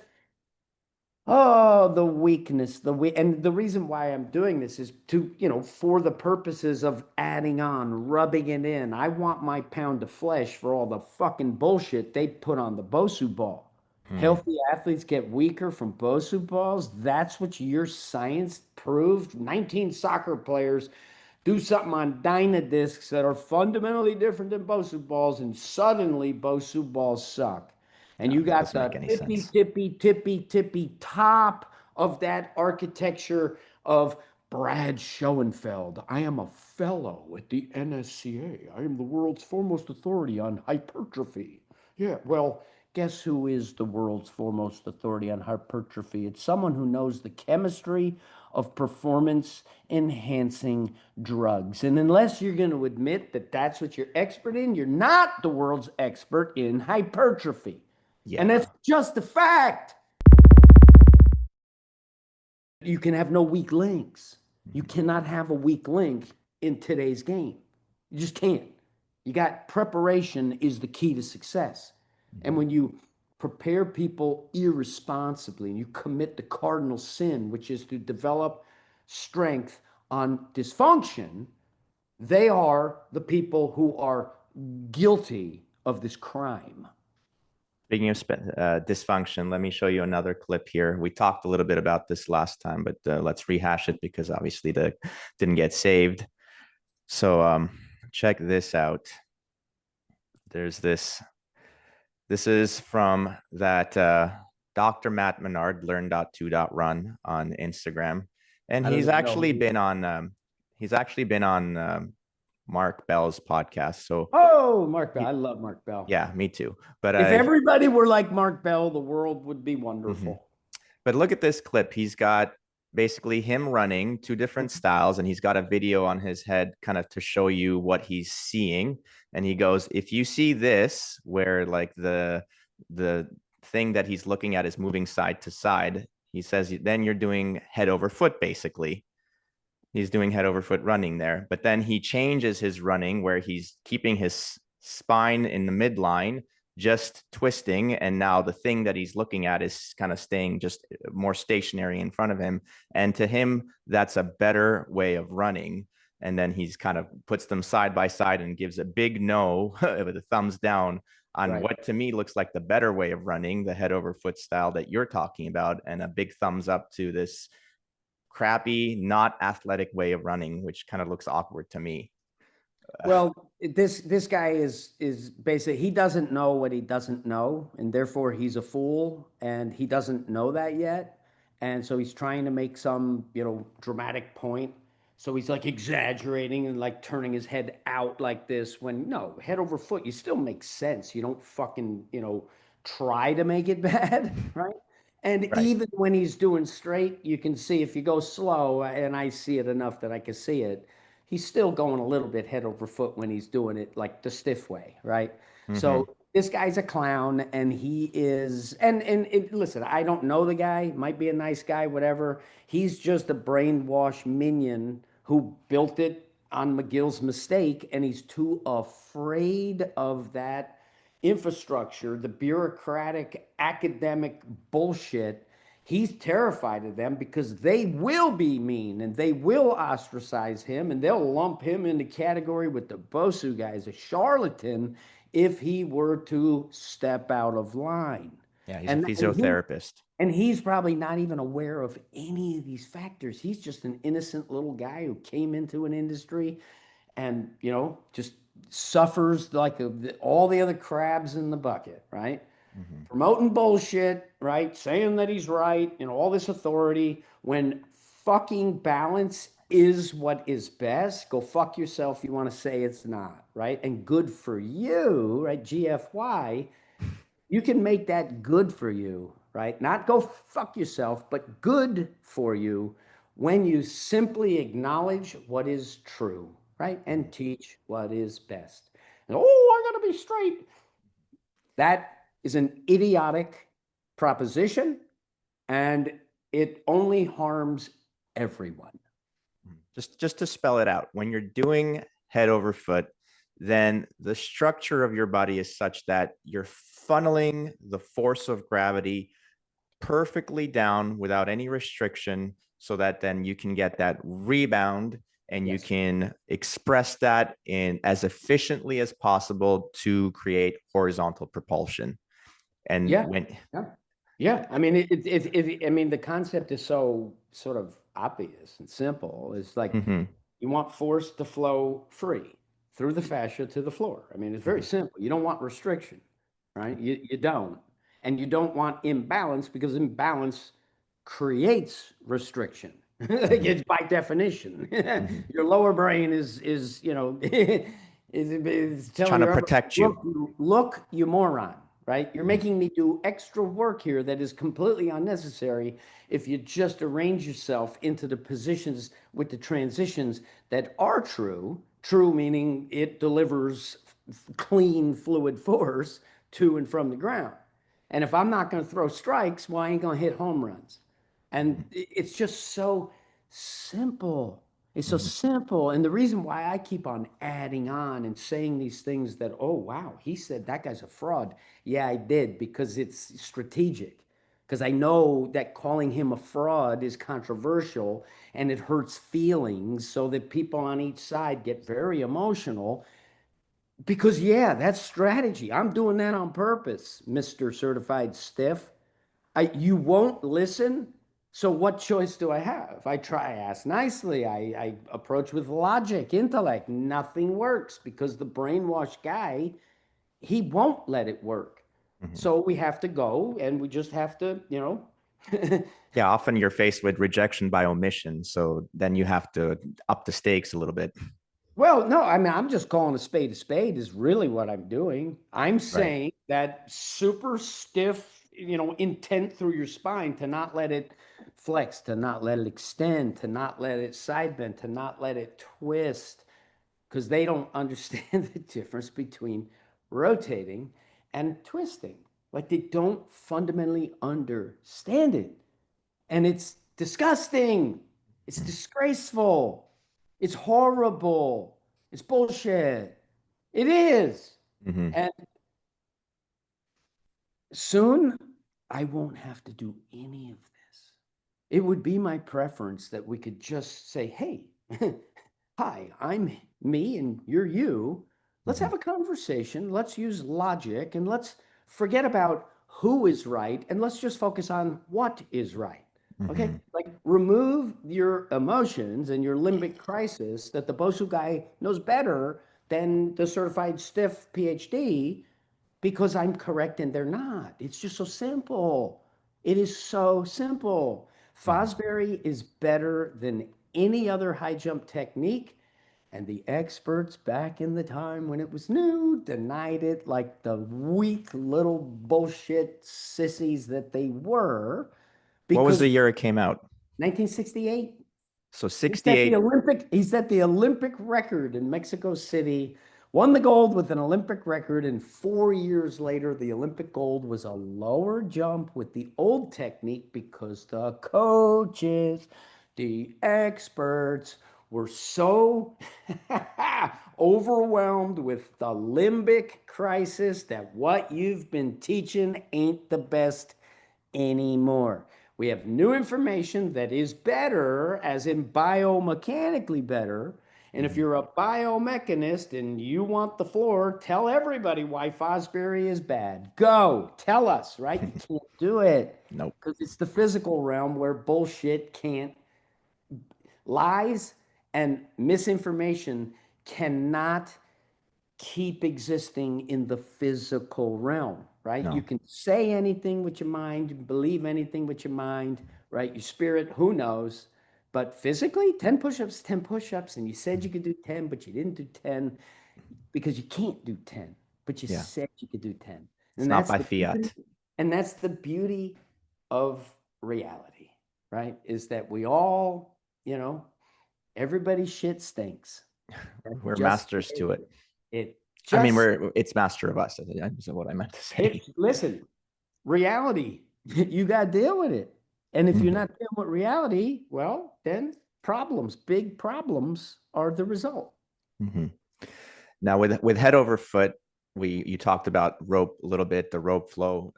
A: oh, the weakness, and the reason why I'm doing this is to, for the purposes of adding on, rubbing it in. I want my pound of flesh for all the fucking bullshit they put on the Bosu ball.
B: Hmm.
A: Healthy athletes get weaker from Bosu balls. That's what your science proved. 19 soccer players do something on Dynadiscs that are fundamentally different than Bosu balls, and suddenly Bosu balls suck. And
B: No,
A: you
B: that
A: got
B: doesn't make
A: the
B: any
A: tippy,
B: sense.
A: tippy, tippy, tippy top of that architecture of Brad Schoenfeld. I am a fellow at the NSCA. I am the world's foremost authority on hypertrophy. Yeah, well, guess who is the world's foremost authority on hypertrophy? It's someone who knows the chemistry of performance enhancing drugs. And unless you're going to admit that that's what you're expert in, you're not the world's expert in hypertrophy. And
B: Yeah.
A: that's just a fact. You can have no weak links. You
B: Mhm.
A: cannot have a weak link in today's game. You just can't. You got preparation is the key to success. And
B: Mhm.
A: when you prepare people irresponsibly and you commit the cardinal sin, which is to develop strength on dysfunction, they are the people who are guilty of this crime.
B: Speaking of dysfunction, let me show you another clip here. We talked a little bit about this last time, but let's rehash it because obviously the didn't get saved. So check this out. There's this. This is from that Dr. Matt Menard, learn.to.run on Instagram, and
A: I don't even know.
B: he's actually been on Mark Bell's podcast. So
A: Oh, Mark Bell.
B: he,
A: I love Mark Bell.
B: yeah, me too. But
A: If everybody were like Mark Bell, the world would be
B: mhm.
A: wonderful.
B: But look at this clip. He's got basically him running two different styles, and he's got a video on his head kind of to show you what he's seeing. And he goes, if you see this, where like the thing that he's looking at is moving side to side, he says, then you're doing head over foot, basically. He's doing head over foot running there. But then he changes his running where he's keeping his spine in the midline, just twisting. And now the thing that he's looking at is kind of staying just more stationary in front of him. And to him, that's a better way of running. And then he's kind of puts them side by side and gives a big no with a thumbs down on
A: Right.
B: what to me looks like the better way of running, the head over foot style that you're talking about, and a big thumbs up to this crappy, not athletic way of running, which kind of looks awkward to me.
A: Well, this guy is basically, he doesn't know what he doesn't know, and therefore he's a fool, and he doesn't know that yet. And so he's trying to make some, dramatic point. So he's like exaggerating and like turning his head out like this when no, head over foot, you still make sense. You don't fucking, try to make it bad, right? And
B: Right.
A: even when he's doing straight, you can see if you go slow, and I see it enough that I can see it, he's still going a little bit head over foot when he's doing it like the stiff way, right?
B: Mm-hmm.
A: So this guy's a clown, and he is, and listen, I don't know the guy, might be a nice guy, whatever. He's just a brainwashed minion who built it on McGill's mistake, and he's too afraid of that infrastructure, the bureaucratic academic bullshit. He's terrified of them because they will be mean and they will ostracize him and they'll lump him in the category with the Bosu guys, a charlatan, if he were to step out of line.
B: Yeah, he's a
A: And he
B: physiotherapist.
A: and he's probably not even aware of any of these factors. He's just an innocent little guy who came into an industry and, just suffers like all the other crabs in the bucket, right?
B: Mm-hmm.
A: Promoting bullshit, right? Saying that he's right, all this authority when fucking balance is what is best. Go fuck yourself. You want to say it's not, right? And good for you, right? GFY, you can make that good for you, right? Not go fuck yourself, but good for you when you simply acknowledge what is true, right? And teach what is best. And, oh, I got to be straight. That is an idiotic proposition. And it only harms everyone.
B: Just to spell it out, when you're doing head over foot, then the structure of your body is such that you're funneling the force of gravity perfectly down without any restriction, so that then you can get that rebound and you
A: Yes.
B: can express that in as efficiently as possible to create horizontal propulsion. And
A: Yeah.
B: when
A: Yeah. I mean, I mean, the concept is so sort of obvious and simple. It's like
B: Mhm,
A: you want force to flow free through the fascia to the floor. I mean, it's very
B: mhm,
A: simple. You don't want restriction, right? You don't. And you don't want imbalance, because imbalance creates restriction.
B: mhm,
A: It's by definition.
B: mhm.
A: Your lower brain is is
B: It's trying
A: telling
B: to
A: your upper,
B: protect you.
A: look, you moron, right? You're
B: Mhm,
A: making me do extra work here that is completely unnecessary if you just arrange yourself into the positions with the transitions that are true. True meaning it delivers clean fluid force to and from the ground. And if I'm not going to throw strikes, well, I ain't going to hit home runs. And
B: mhm,
A: it's just so simple. It's so
B: mhm,
A: simple. And the reason why I keep on adding on and saying these things that, oh, wow, he said that guy's a fraud. Yeah, I did, because it's strategic. Because I know that calling him a fraud is controversial and it hurts feelings, so that people on each side get very emotional. Because, yeah, that's strategy. I'm doing that on purpose, Mr. Certified Stiff. You won't listen. So what choice do I have? I try, ask nicely. I approach with logic, intellect. Nothing works, because the brainwashed guy, he won't let it work.
B: mhm.
A: So we have to go, and we just have to,
B: Yeah, often you're faced with rejection by omission, so then you have to up the stakes a little bit.
A: Well, no, I mean, I'm just calling a spade is really what I'm doing. I'm
B: Right.
A: saying that super stiff, intent through your spine, to not let it flex, to not let it extend, to not let it side bend, to not let it twist, because they don't understand the difference between rotating and twisting. Like, they don't fundamentally understand it. And it's disgusting. It's
B: Mhm,
A: disgraceful. It's horrible. It's bullshit. It is.
B: mhm.
A: And soon I won't have to do any of this. It would be my preference that we could just say, hey, hi, I'm me and you're you. Let's
B: Mhm,
A: have a conversation. Let's use logic, and let's forget about who is right, and let's just focus on what is right. Okay?
B: mhm.
A: Like, remove your emotions and your limbic crisis that the Bosu guy knows better than the certified stiff PhD, because I'm correct and they're not. It's just so simple. It is so simple.
B: Mhm.
A: Fosbury is better than any other high jump technique. And the experts back in the time when it was new denied it like the weak little bullshit sissies that they were,
B: What was
A: because
B: the year it came out?
A: 1968,
B: So
A: he
B: 68.
A: set the Olympic record in Mexico City, won the gold with an Olympic record, and 4 years later, the Olympic gold was a lower jump with the old technique, because the coaches, the experts, were so overwhelmed with the limbic crisis that what you've been teaching ain't the best anymore. We have new information that is better, as in biomechanically better. And if
B: Mhm.
A: you're a biomechanist and you want the floor, tell everybody why Fosbury is bad. Go, tell us, right? You can't do it,
B: Nope.
A: because it's the physical realm where bullshit can't, lies and misinformation cannot keep existing in the physical realm, right? You
B: No.
A: can say anything with your mind, believe anything with your mind, right? Your spirit, who knows? But physically, 10 push-ups, 10 push-ups, and you said you
B: Mhm.
A: could do 10, but you didn't do 10, because you can't do 10, but you
B: Yeah.
A: said you could do 10.
B: It's
A: And
B: not
A: that's
B: by
A: the beauty,
B: fiat.
A: of reality, right? Is that we all, everybody's shit stinks. That's
B: We're
A: just the
B: masters
A: way
B: to it.
A: it
B: I mean,
A: just
B: it's master of us. Is what I meant to say.
A: Listen, reality, you got to deal with it. And if you're
C: Mhm.
A: not dealing with reality, well, then problems, big problems are the result.
B: Mhm. Now with head over foot, you talked about rope a little bit, the rope flow.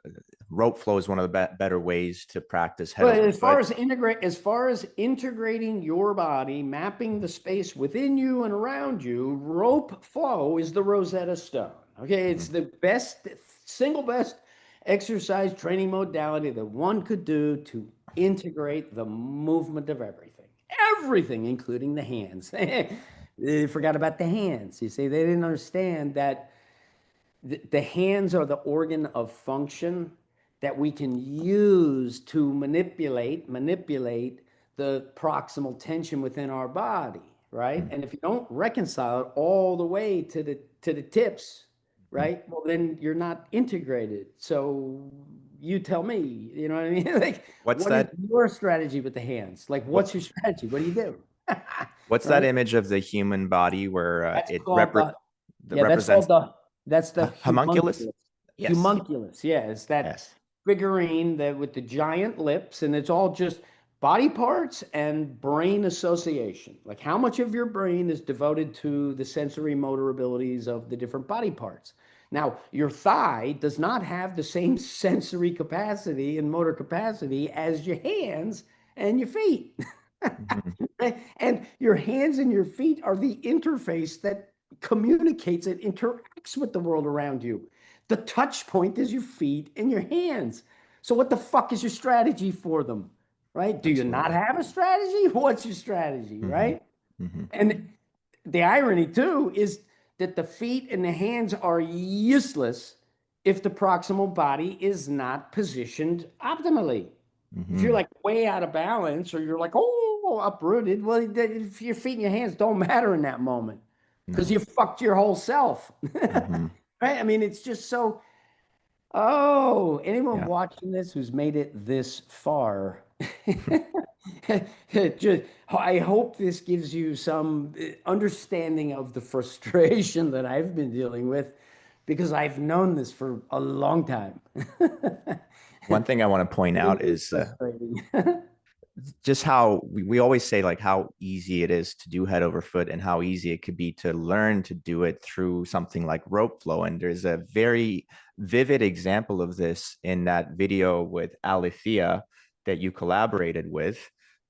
B: Rope flow is one of the better ways to practice head
A: But
B: over foot.
A: as far as integrating your body, mapping the space within you and around you, rope flow is the Rosetta Stone. Okay, it's the best, single best exercise training modality that one could do to integrate the movement of everything, everything, including the hands. They forgot about the hands. You see, they didn't understand that the hands are the organ of function that we can use to manipulate the proximal tension within our body, right? And if you don't reconcile it all the way to the tips, right? Well, then you're not integrated. So you tell me, you know what I mean? Like,
B: What's
A: what is
B: that?
A: your strategy with the hands? Like,
B: What
A: what's your strategy? What do you do?
B: what's that
A: Right?
B: image of the human body where
A: That's
B: it
A: called yeah, that's
B: represents
A: called that's the
B: homunculus?
A: homunculus.
B: Yes.
A: Homunculus, yeah, it's that
B: Yes.
A: figurine that with the giant lips, and it's all just body parts and brain association. Like how much of your brain is devoted to the sensory motor abilities of the different body parts. Now, your thigh does not have the same sensory capacity and motor capacity as your hands and your feet.
B: Mhm.
A: And your hands and your feet are the interface that communicates and interacts with the world around you. The touch point is your feet and your hands. So what the fuck is your strategy for them? Right? Do you not
B: Absolutely.
A: have a strategy? What's your strategy?
B: Hmm.
A: Right?
B: Hmm.
A: And the irony too is that the feet and the hands are useless if the proximal body is not positioned optimally. If you're
B: Hmm.
A: like way out of balance or you're like, oh, uprooted, well, if your feet and your hands don't matter in that moment because
B: No.
A: you fucked your whole self.
B: Hmm.
A: Right? I mean, it's just so, oh, anyone
B: Yeah.
A: watching this who's made it this far, just, I hope this gives you some understanding of the frustration that I've been dealing with because I've known this for a long time.
B: One thing I want to point out
A: Extremely
B: is
A: frustrating.
B: just how we always say like how easy it is to do head over foot and how easy it could be to learn to do it through something like rope flow. And there's a very vivid example of this in that video with Alethea that you collaborated with,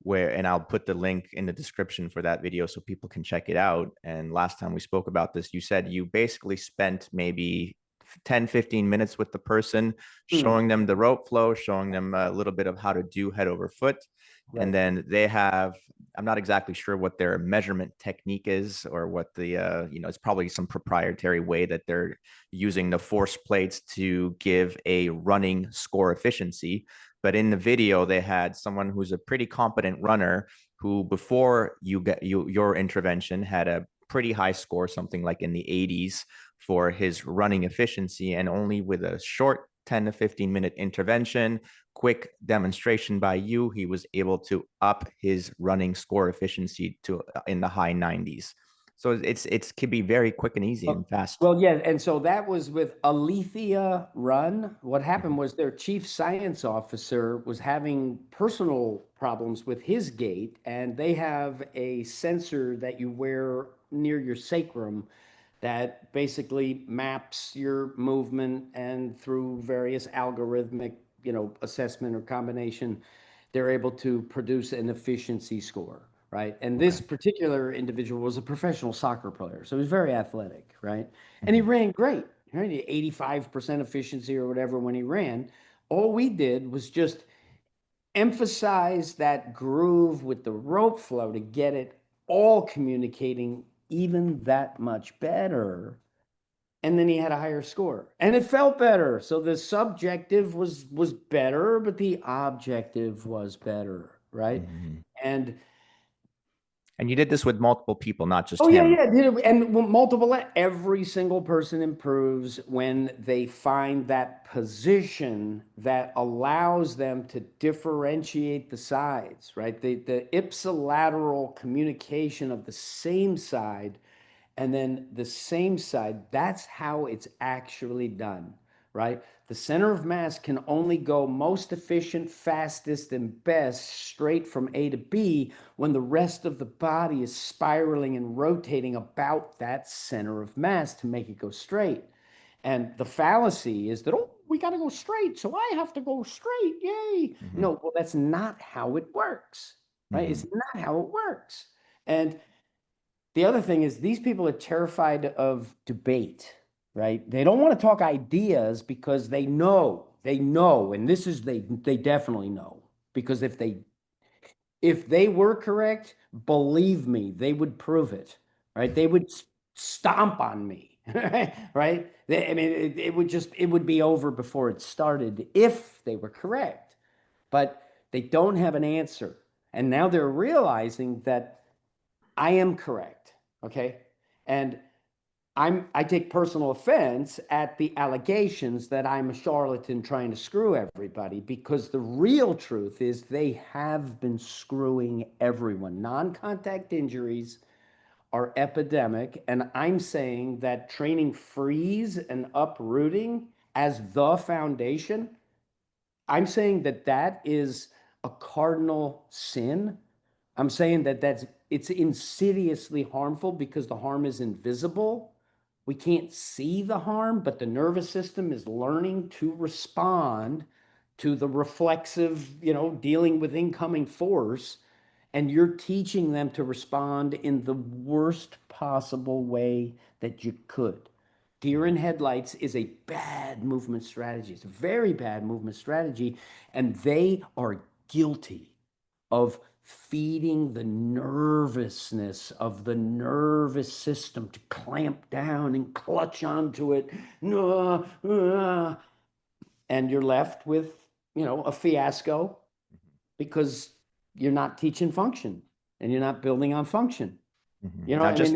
B: where, and I'll put the link in the description for that video so people can check it out. And last time we spoke about this, you said you basically spent maybe 10-15 minutes with the person,
A: Hmm,
B: showing them the rope flow, showing them a little bit of how to do head over foot. And
A: right.
B: then they have, I'm not exactly sure what their measurement technique is or what the, it's probably some proprietary way that they're using the force plates to give a running score efficiency. But in the video, they had someone who's a pretty competent runner who, before your intervention, had a pretty high score, something like in the 80s for his running efficiency. And only with a short 10 to 15 minute intervention, quick demonstration by you, he was able to up his running score efficiency to in the high 90s. So it can be very quick and easy and fast.
A: Well, yeah, and so that was with Alethea Run. What happened was their chief science officer was having personal problems with his gait, and they have a sensor that you wear near your sacrum that basically maps your movement, and through various algorithmic, assessment or combination, they're able to produce an efficiency score, right? And
B: Okay.
A: this particular individual was a professional soccer player, so he was very athletic, right? And he
B: Mhm.
A: ran great, right? 85% efficiency or whatever when he ran. All we did was just emphasize that groove with the rope flow to get it all communicating even that much better. And then he had a higher score and it felt better. So the subjective was better, but the objective was better, right?
B: Mhm.
A: And
B: And you did this with multiple people, not just
A: oh yeah,
B: him.
A: yeah, and multiple. Every single person improves when they find that position that allows them to differentiate the sides, right? The ipsilateral communication of the same side, and then the same side. That's how it's actually done. right? The center of mass can only go most efficient, fastest, and best straight from A to B when the rest of the body is spiraling and rotating about that center of mass to make it go straight. And the fallacy is that, oh, we got to go straight, so I have to go straight. Yay. No, well, that's not how it works, right? It's not how it works. And the other thing is these people are terrified of debate, right? They don't want to talk ideas because they know, and this is they definitely know, because if they were correct, believe me, they would prove it, right? They would stomp on me, right? I mean, it would be over before it started if they were correct, but they don't have an answer. And now they're realizing that I am correct, okay? And I take personal offense at the allegations that I'm a charlatan trying to screw everybody, because the real truth is they have been screwing everyone. Non-contact injuries are epidemic, and I'm saying that training freeze and uprooting as the foundation, I'm saying that that is a cardinal sin. I'm saying that it's insidiously harmful because the harm is invisible. We can't see the harm, but the nervous system is learning to respond to the reflexive, dealing with incoming force. And you're teaching them to respond in the worst possible way that you could. Deer in headlights is a bad movement strategy. It's a very bad movement strategy. And they are guilty of feeding the nervousness of the nervous system to clamp down and clutch onto it. And you're left with, a fiasco because you're not teaching function and you're not building on function.
B: Not just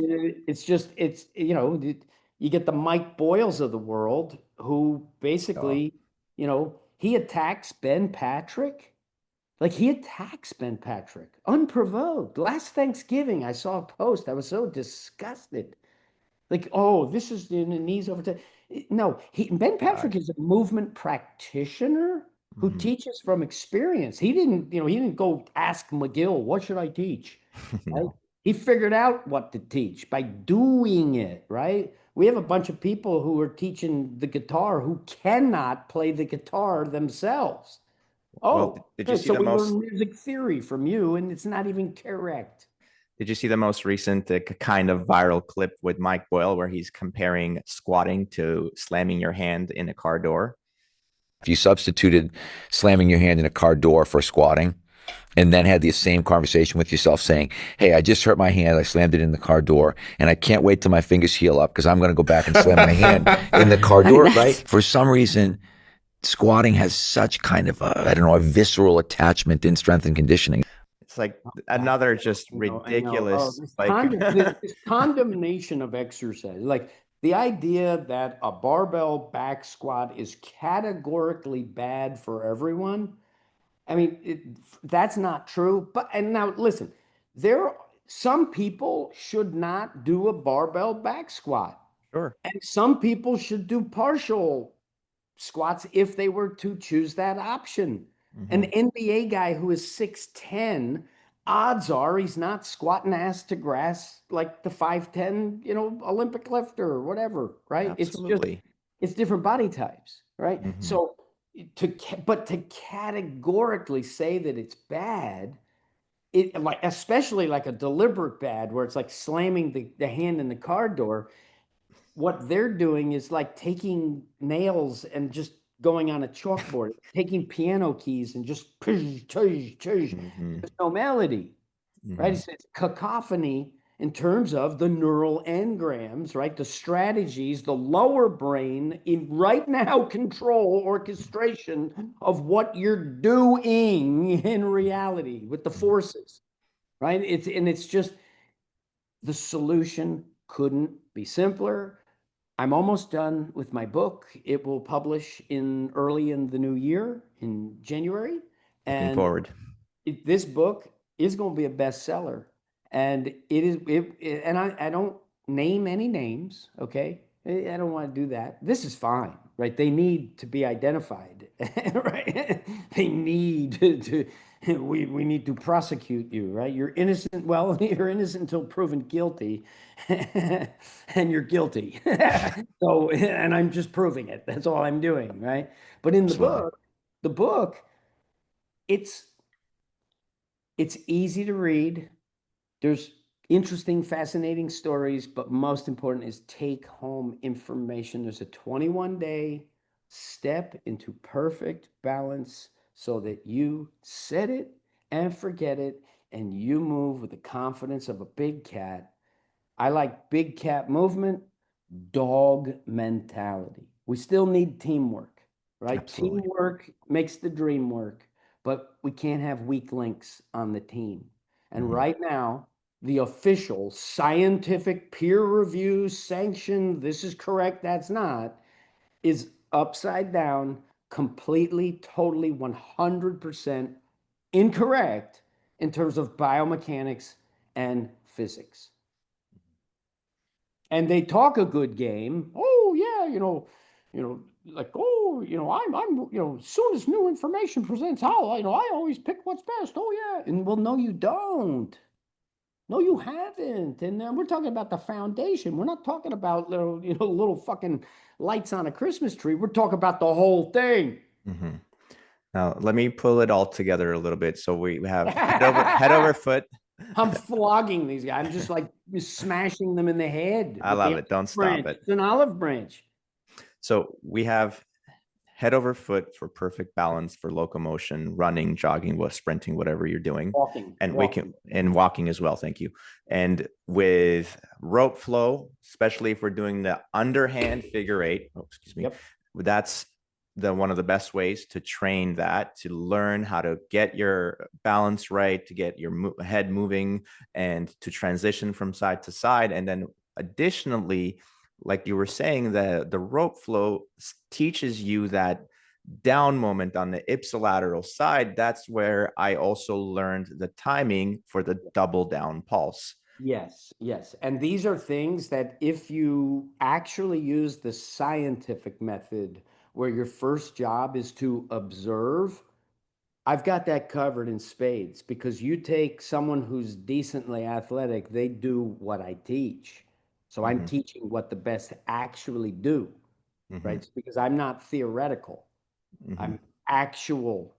A: You get the Mike Boyles of the world who basically, he attacks Ben Patrick. Like, he attacks Ben Patrick unprovoked. Last Thanksgiving, I saw a post. I was so disgusted. Like, oh, this is the knees over to. No, Ben Patrick is a movement practitioner who teaches from experience. He didn't go ask McGill, what should I teach? Right?
B: No.
A: He figured out what to teach by doing it, right? We have a bunch of people who are teaching the guitar who cannot play the guitar themselves.
B: Well,
A: Oh,
B: did you
A: okay.
B: see
A: So
B: the
A: we
B: most
A: learn music theory from you, and it's not even correct.
B: Did you see the most recent kind of viral clip with Mike Boyle where he's comparing squatting to slamming your hand in a car door?
D: If you substituted slamming your hand in a car door for squatting, and then had the same conversation with yourself saying, hey, I just hurt my hand, I slammed it in the car door, and I can't wait till my fingers heal up because I'm going to go back and slam my hand in the car door, right? For some reason, squatting has such kind of a visceral attachment in strength and conditioning.
B: It's like another just
A: I know. Oh,
B: ridiculous,
A: this condemnation of exercise. Like, the idea that a barbell back squat is categorically bad for everyone. I mean, that's not true. And now listen, some people should not do a barbell back squat,
B: Sure.
A: and some people should do partial squats if they were to choose that option. An NBA guy who is 6'10", odds are he's not squatting ass to grass like the 5'10", Olympic lifter or whatever, right?
B: Absolutely.
A: It's different body types, right? So to categorically say that it's bad, especially like a deliberate bad where it's like slamming the hand in the car door, what they're doing is like taking nails and just going on a chalkboard, taking piano keys and just push, push, push. There's no melody, right? It's cacophony in terms of the neural engrams, right? The strategies, the lower brain in right now control orchestration of what you're doing in reality with the forces, right? It's just the solution couldn't be simpler. I'm almost done with my book. It will publish early in the new year in January.
B: Looking
A: And
B: forward.
A: this book is going to be a bestseller. And and I don't name any names, okay? I don't want to do that. This is fine. right? They need to be identified, right? They need we need to prosecute you, right? You're innocent. Well, you're innocent until proven guilty, and you're guilty. So, and I'm just proving it. That's all I'm doing, right? But in
B: Absolutely.
A: the book, it's it's easy to read. There's interesting, fascinating stories, but most important is take home information. There's a 21-day step into perfect balance so that you set it and forget it and you move with the confidence of a big cat. I like big cat movement, dog mentality. We still need teamwork, right?
B: Absolutely.
A: Teamwork makes the dream work, but we can't have weak links on the team. And right now, the official scientific peer review sanctioned, this is correct, that's not, is upside down, completely, totally, 100% incorrect in terms of biomechanics and physics. And they talk a good game. Oh yeah, like as soon as new information presents, I always pick what's best. Oh yeah, and well, no, you don't. No, you haven't. And we're talking about the foundation. We're not talking about little fucking lights on a Christmas tree. We're talking about the whole thing.
B: Mm-hmm. Now, let me pull it all together a little bit. So we have head over foot.
A: I'm flogging these guys. I'm just like smashing them in the head.
B: I love it. Don't stop it.
A: It's an olive branch.
B: So we have head over foot for perfect balance for locomotion, running, jogging, sprinting, whatever you're doing.
A: Walking.
B: Walking as well. Thank you. And with rope flow, especially if we're doing the underhand figure eight, that's one of the best ways to train that, to learn how to get your balance right, to get your head moving, and to transition from side to side. And then additionally, like you were saying, the rope flow teaches you that down moment on the ipsilateral side. That's where I also learned the timing for the double down pulse.
A: Yes. And these are things that if you actually use the scientific method where your first job is to observe, I've got that covered in spades, because you take someone who's decently athletic, they do what I teach. So I'm teaching what the best actually do, right? It's because I'm not theoretical. I'm actual,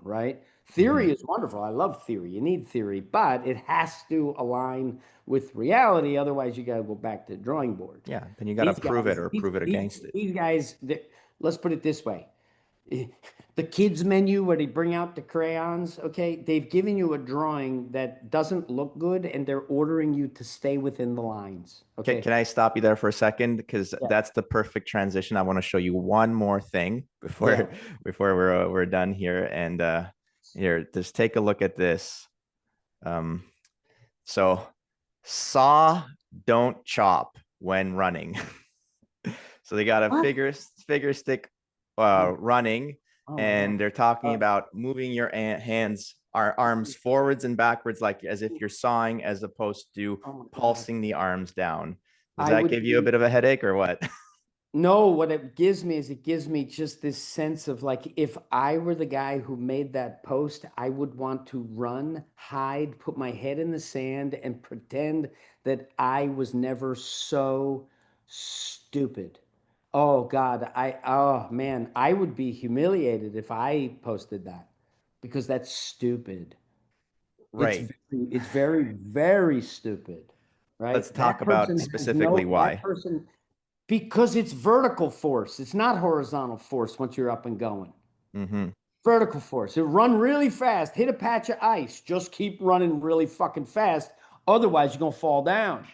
A: right? Theory is wonderful. I love theory. You need theory, but it has to align with reality. Otherwise, you got to go back to the drawing board.
B: Yeah, then you got to prove it or prove it against it.
A: These guys, let's put it this way. The kids menu where they bring out the crayons, okay, they've given you a drawing that doesn't look good and they're ordering you to stay within the lines. Okay.
B: Can I stop you there for a second? Because that's the perfect transition. I want to show you one more thing before we're done here. And here, just take a look at this. So saw, don't chop when running. So they got a figure stick running, and they're talking about moving your arms forwards and backwards, like as if you're sawing, as opposed to pulsing the arms down. Does that give you a bit of a headache or what?
A: No, what it gives me is, it gives me just this sense of like, if I were the guy who made that post, I would want to run, hide, put my head in the sand and pretend that I was never so stupid. Oh God, oh man, I would be humiliated if I posted that, because that's stupid.
B: Right.
A: It's very, very stupid, right?
B: Let's talk about specifically why.
A: That person, because it's vertical force. It's not horizontal force once you're up and going. Vertical force. It run really fast, hit a patch of ice, just keep running really fucking fast. Otherwise, you're going to fall down.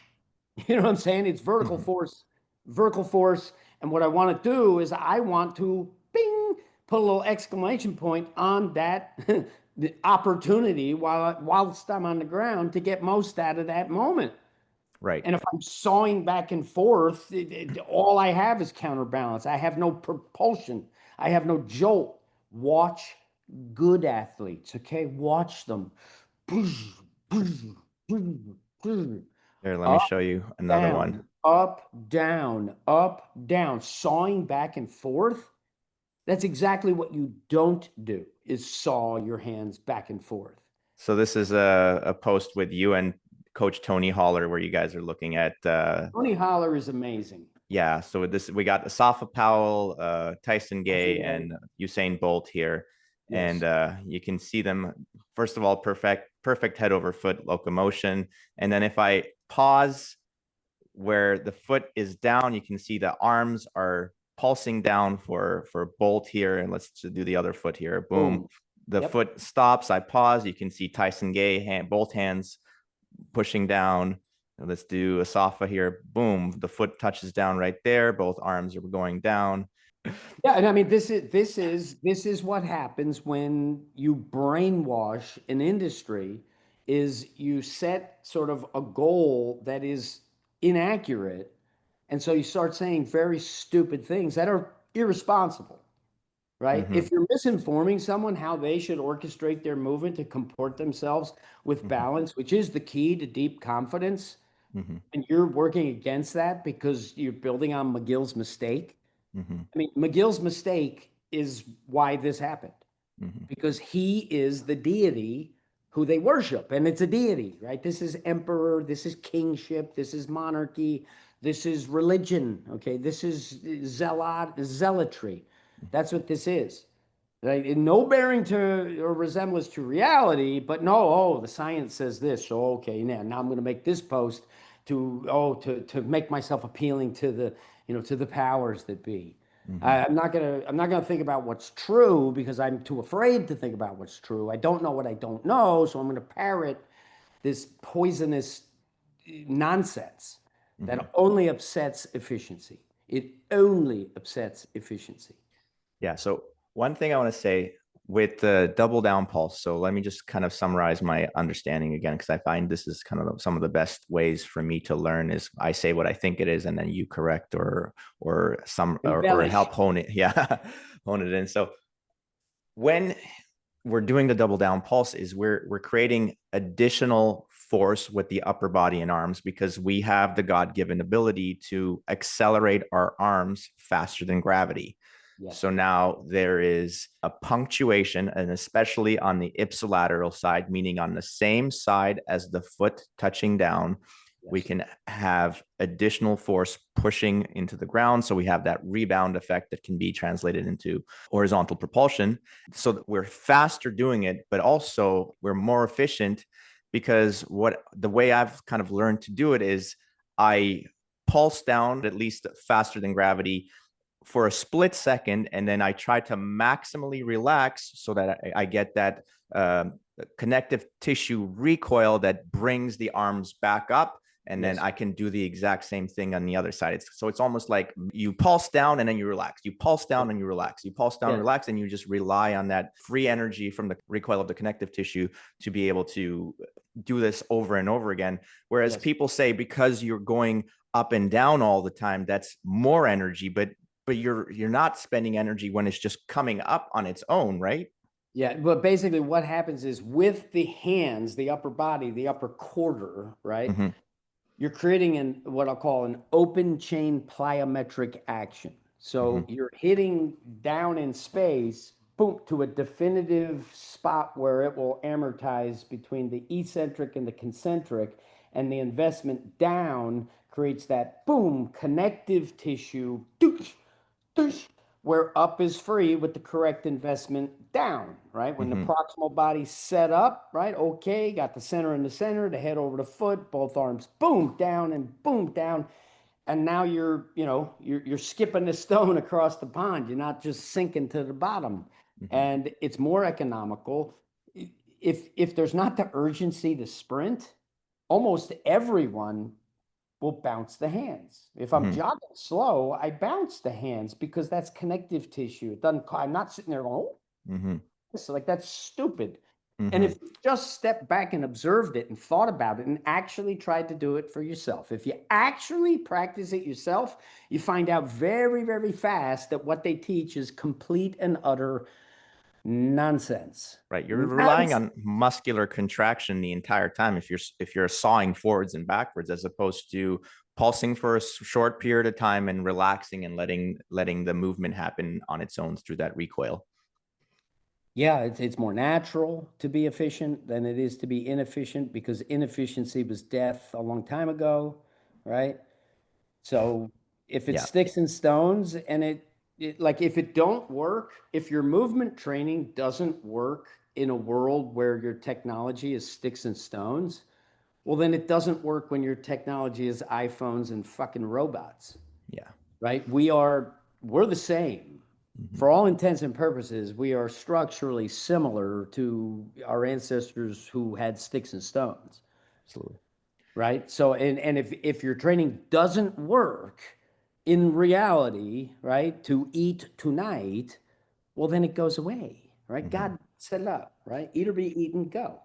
A: You know what I'm saying? It's vertical force, vertical force. And what I want to do is I want to bing, put a little exclamation point on that the opportunity whilst I'm on the ground to get most out of that moment.
B: Right.
A: And if I'm sawing back and forth, all I have is counterbalance. I have no propulsion. I have no jolt. Watch good athletes, okay? Watch them.
B: Here, let me show you another one.
A: up, down, sawing back and forth. That's exactly what you don't do, is saw your hands back and forth.
B: So this is a post with you and Coach Tony Holler where you guys are looking at
A: Tony Holler is amazing.
B: yeah. So with this, we got Asafa Powell, Tyson Gay, and Usain Bolt here.
A: Yes.
B: And you can see them, first of all, perfect head over foot locomotion. And then if I pause where the foot is down, you can see the arms are pulsing down for Bolt here. And let's do the other foot here. Boom. The foot stops. I pause. You can see Tyson Gay, both hands pushing down. Let's do Asafa here. Boom. The foot touches down right there. Both arms are going down.
A: Yeah, and I mean this is what happens when you brainwash an industry, is you set sort of a goal that is inaccurate, and so you start saying very stupid things that are irresponsible, right? If you're misinforming someone how they should orchestrate their movement to comport themselves with balance, which is the key to deep confidence, and you're working against that because you're building on McGill's mistake. I mean, McGill's mistake is why this happened, because he is the deity who they worship, and it's a deity, right? This is emperor, this is kingship, this is monarchy, this is religion, okay? This is zealotry. That's what this is. Right? No bearing to or resemblance to reality, but no, oh, the science says this, so okay, now I'm going to make this post to make myself appealing to the to the powers that be. I'm not gonna think about what's true because I'm too afraid to think about what's true. I don't know what I don't know, so I'm going to parrot this poisonous nonsense that only upsets efficiency. It only upsets efficiency.
B: Yeah. So one thing I want to say with the double down pulse. So let me just kind of summarize my understanding again, because I find this is kind of some of the best ways for me to learn is I say what I think it is, and then you correct or help hone it. Yeah. Hone it in. So when we're doing the double down pulse is we're creating additional force with the upper body and arms because we have the God-given ability to accelerate our arms faster than gravity. Yes. So now there is a punctuation, and especially on the ipsilateral side, meaning on the same side as the foot touching down, yes, we can have additional force pushing into the ground. So we have that rebound effect that can be translated into horizontal propulsion. So that we're faster doing it, but also we're more efficient because the way I've kind of learned to do it is I pulse down at least faster than gravity for a split second, and then I try to maximally relax so that I get that connective tissue recoil that brings the arms back up, and yes, then I can do the exact same thing on the other side. So it's almost like you pulse down and then you relax. You pulse down and you relax. You pulse down, relax, and you just rely on that free energy from the recoil of the connective tissue to be able to do this over and over again. Whereas people say because you're going up and down all the time, that's more energy, but you're not spending energy when it's just coming up on its own, right?
A: Yeah, but basically what happens is with the hands, the upper body, the upper quarter, right? You're creating what I'll call an open chain plyometric action. So you're hitting down in space, boom, to a definitive spot where it will amortize between the eccentric and the concentric, and the investment down creates that boom, connective tissue, where up is free with the correct investment down, right? When the proximal body's set up, right? Okay, got the center in the center, the head over the foot, both arms, boom, down and boom, down. And now you're skipping the stone across the pond. You're not just sinking to the bottom. And it's more economical. If there's not the urgency to sprint, almost everyone will bounce the hands. If I'm jogging slow, I bounce the hands because that's connective tissue. It doesn't. I'm not sitting there going, oh, so like that's stupid. And if you just stepped back and observed it and thought about it and actually tried to do it for yourself, if you actually practice it yourself, you find out very, very fast that what they teach is complete and utter nonsense.
B: Right. You're relying on muscular contraction the entire time if you're sawing forwards and backwards, as opposed to pulsing for a short period of time and relaxing and letting the movement happen on its own through that recoil.
A: Yeah, it's more natural to be efficient than it is to be inefficient, because inefficiency was death a long time ago, right? So if it's
B: Yeah.
A: sticks and stones, and it like, if it don't work, if your movement training doesn't work in a world where your technology is sticks and stones, well, then it doesn't work when your technology is iPhones and fucking robots,
B: Yeah.
A: right? We're the same. For all intents and purposes, we are structurally similar to our ancestors who had sticks and stones,
B: Absolutely.
A: right? So, and if your training doesn't work in reality, right, to eat tonight, well, then it goes away, right? God set it up, right? Eat or be eaten, go.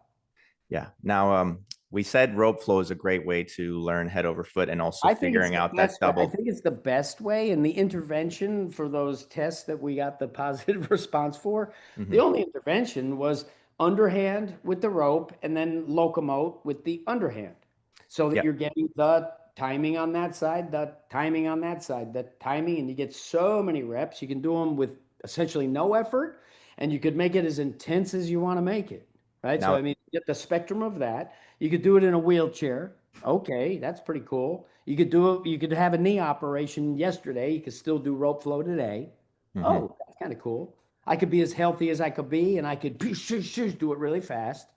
B: Yeah. Now, we said rope flow is a great way to learn head over foot, and also
A: I think it's
B: figuring
A: the
B: out that
A: best way. I
B: double.
A: think it's the best way. And the intervention for those tests that we got the positive response for, the only intervention was underhand with the rope and then locomote with the underhand, so that
B: Yeah.
A: you're getting the timing on that side, the timing on that side, the timing, and you get so many reps. You can do them with essentially no effort, and you could make it as intense as you want to make it, right? So,
B: Now,
A: I mean, you get the spectrum of that. You could do it in a wheelchair. Okay, that's pretty cool. You could do it, you could have a knee operation yesterday. You could still do rope flow today. Oh, that's kind of cool. I could be as healthy as I could be, and I could do it really fast.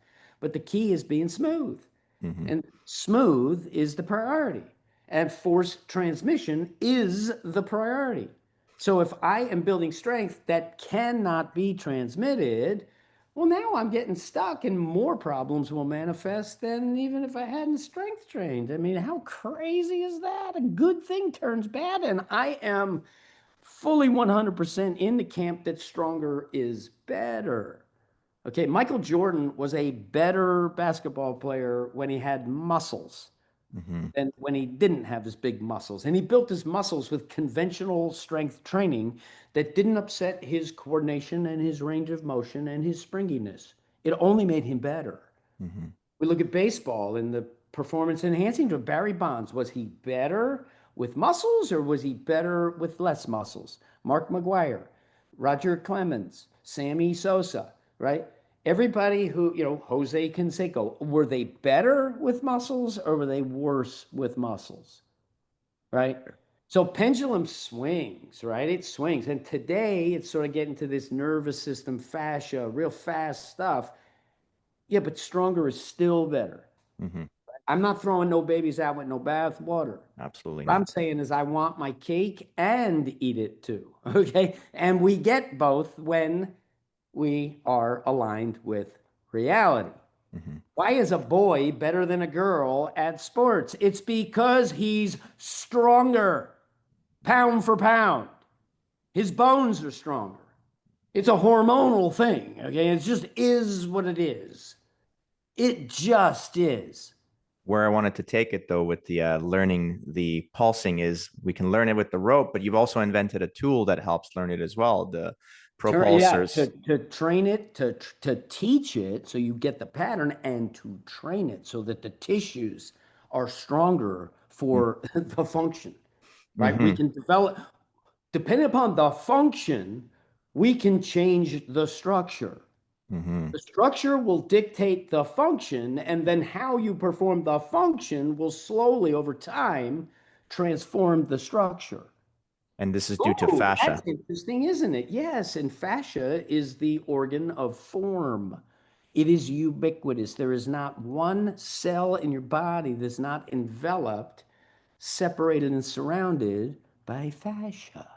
A: But the key is being smooth. And smooth is the priority. And force transmission is the priority. So if I am building strength that cannot be transmitted, well, now I'm getting stuck, and more problems will manifest than even if I hadn't strength trained. I mean, how crazy is that? A good thing turns bad. And I am fully 100% in the camp that stronger is better. Okay, Michael Jordan was a better basketball player when he had muscles than when he didn't have his big muscles. And he built his muscles with conventional strength training that didn't upset his coordination and his range of motion and his springiness. It only made him better. We look at baseball and the performance enhancing drug. Barry Bonds, was he better with muscles or was he better with less muscles? Mark McGwire, Roger Clemens, Sammy Sosa, right? Everybody who, Jose Canseco, were they better with muscles or were they worse with muscles? Right? So pendulum swings, right? It swings. And today it's sort of getting to this nervous system fascia, real fast stuff. Yeah, but stronger is still better. I'm not throwing no babies out with no bath water.
B: absolutely
A: What I'm
B: not.
A: saying is I want my cake and eat it too. Okay. And we get both when we are aligned with reality. Why is a boy better than a girl at sports? It's because he's stronger, pound for pound. His bones are stronger. It's a hormonal thing. Okay. It just is what it is. It just is.
B: Where I wanted to take it though with the learning the pulsing is we can learn it with the rope, but you've also invented a tool that helps learn it as well. The propulsors.
A: To train it, to teach it so you get the pattern, and to train it so that the tissues are stronger for the function, right? We can develop, depending upon the function, we can change the structure. The structure will dictate the function, and then how you perform the function will slowly over time transform the structure.
B: And this is due to
A: Oh, that's
B: fascia.
A: interesting, isn't it? Yes, and fascia is the organ of form. It is ubiquitous. There is not one cell in your body that's not enveloped, separated, and surrounded by fascia.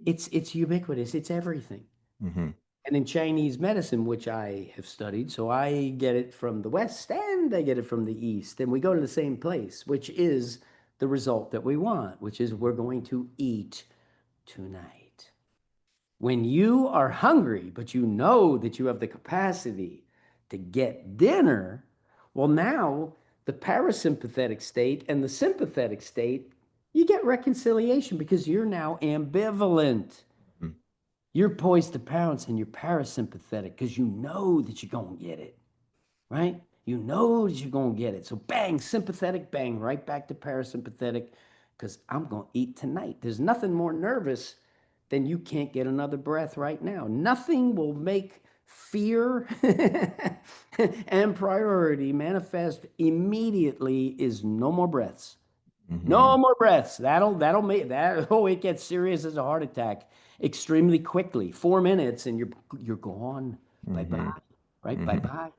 A: It's ubiquitous. It's everything. And in Chinese medicine, which I have studied, so I get it from the West and I get it from the East, and we go to the same place, which is the result that we want, which is we're going to eat tonight. When you are hungry, but you know that you have the capacity to get dinner, well, now the parasympathetic state and the sympathetic state, you get reconciliation because you're now ambivalent. You're poised to pounce and you're parasympathetic because you know that you're going to get it, right? You knows you're gonna get it. So bang, sympathetic, bang, right back to parasympathetic, because I'm gonna eat tonight. There's nothing more nervous than you can't get another breath right now. Nothing will make fear and priority manifest immediately is no more breaths. No more breaths. That'll make that. Oh, it gets serious as a heart attack extremely quickly. 4 minutes and you're gone. Bye bye. Right? Bye bye.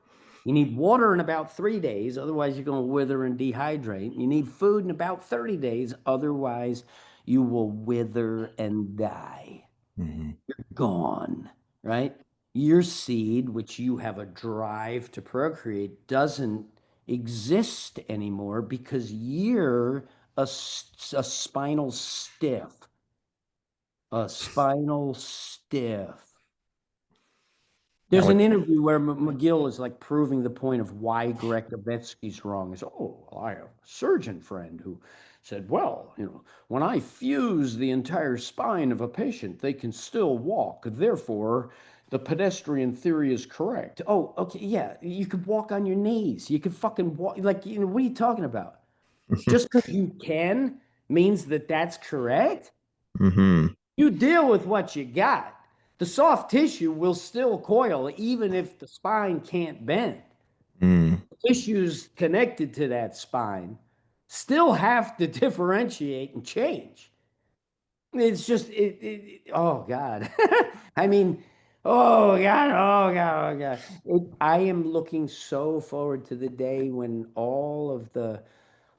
A: You need water in about 3 days, otherwise you're going to wither and dehydrate. You need food in about 30 days, otherwise you will wither and die. Gone. Right? Your seed, which you have a drive to procreate, doesn't exist anymore because you're a spinal stiff. A spinal stiff.
B: Now
A: There's
B: with
A: an interview where McGill is like proving the point of why Greg Nowitzki's wrong. Is, oh, well, I have a surgeon friend who said, well, when I fuse the entire spine of a patient, they can still walk. Therefore, the pedestrian theory is correct. Oh, okay, yeah, you could walk on your knees. You could fucking walk. Like, what are you talking about? Just because you can means that that's correct?
B: mm-hmm.
A: You deal with what you got. The soft tissue will still coil even if the spine can't bend.
B: Mm.
A: Tissues connected to that spine still have to differentiate and change. It's just oh God. I mean, oh God, oh God, oh God. I am looking so forward to the day when all of the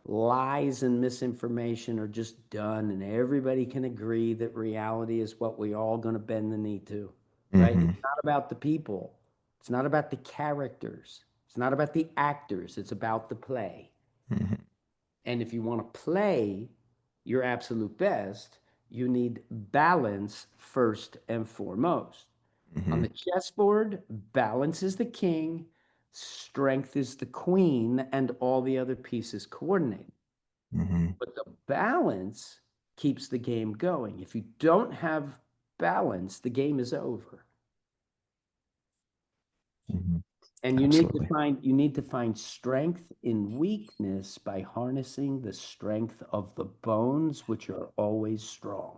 A: lies and misinformation are just done and everybody can agree that reality is what we all going to bend the knee to, right?
B: Mm-hmm.
A: It's not about the people. It's not about the characters. It's not about the actors. It's about the play.
B: Mm-hmm.
A: And if you want to play your absolute best, you need balance first and foremost. On
B: Mm-hmm.
A: the chessboard, balance is the king, strength is the queen, and all the other pieces coordinate.
B: Mm-hmm.
A: But the balance keeps the game going. If you don't have balance, the game is over.
B: Mm-hmm.
A: And
B: Absolutely.
A: you need to find strength in weakness by harnessing the strength of the bones, which are always strong.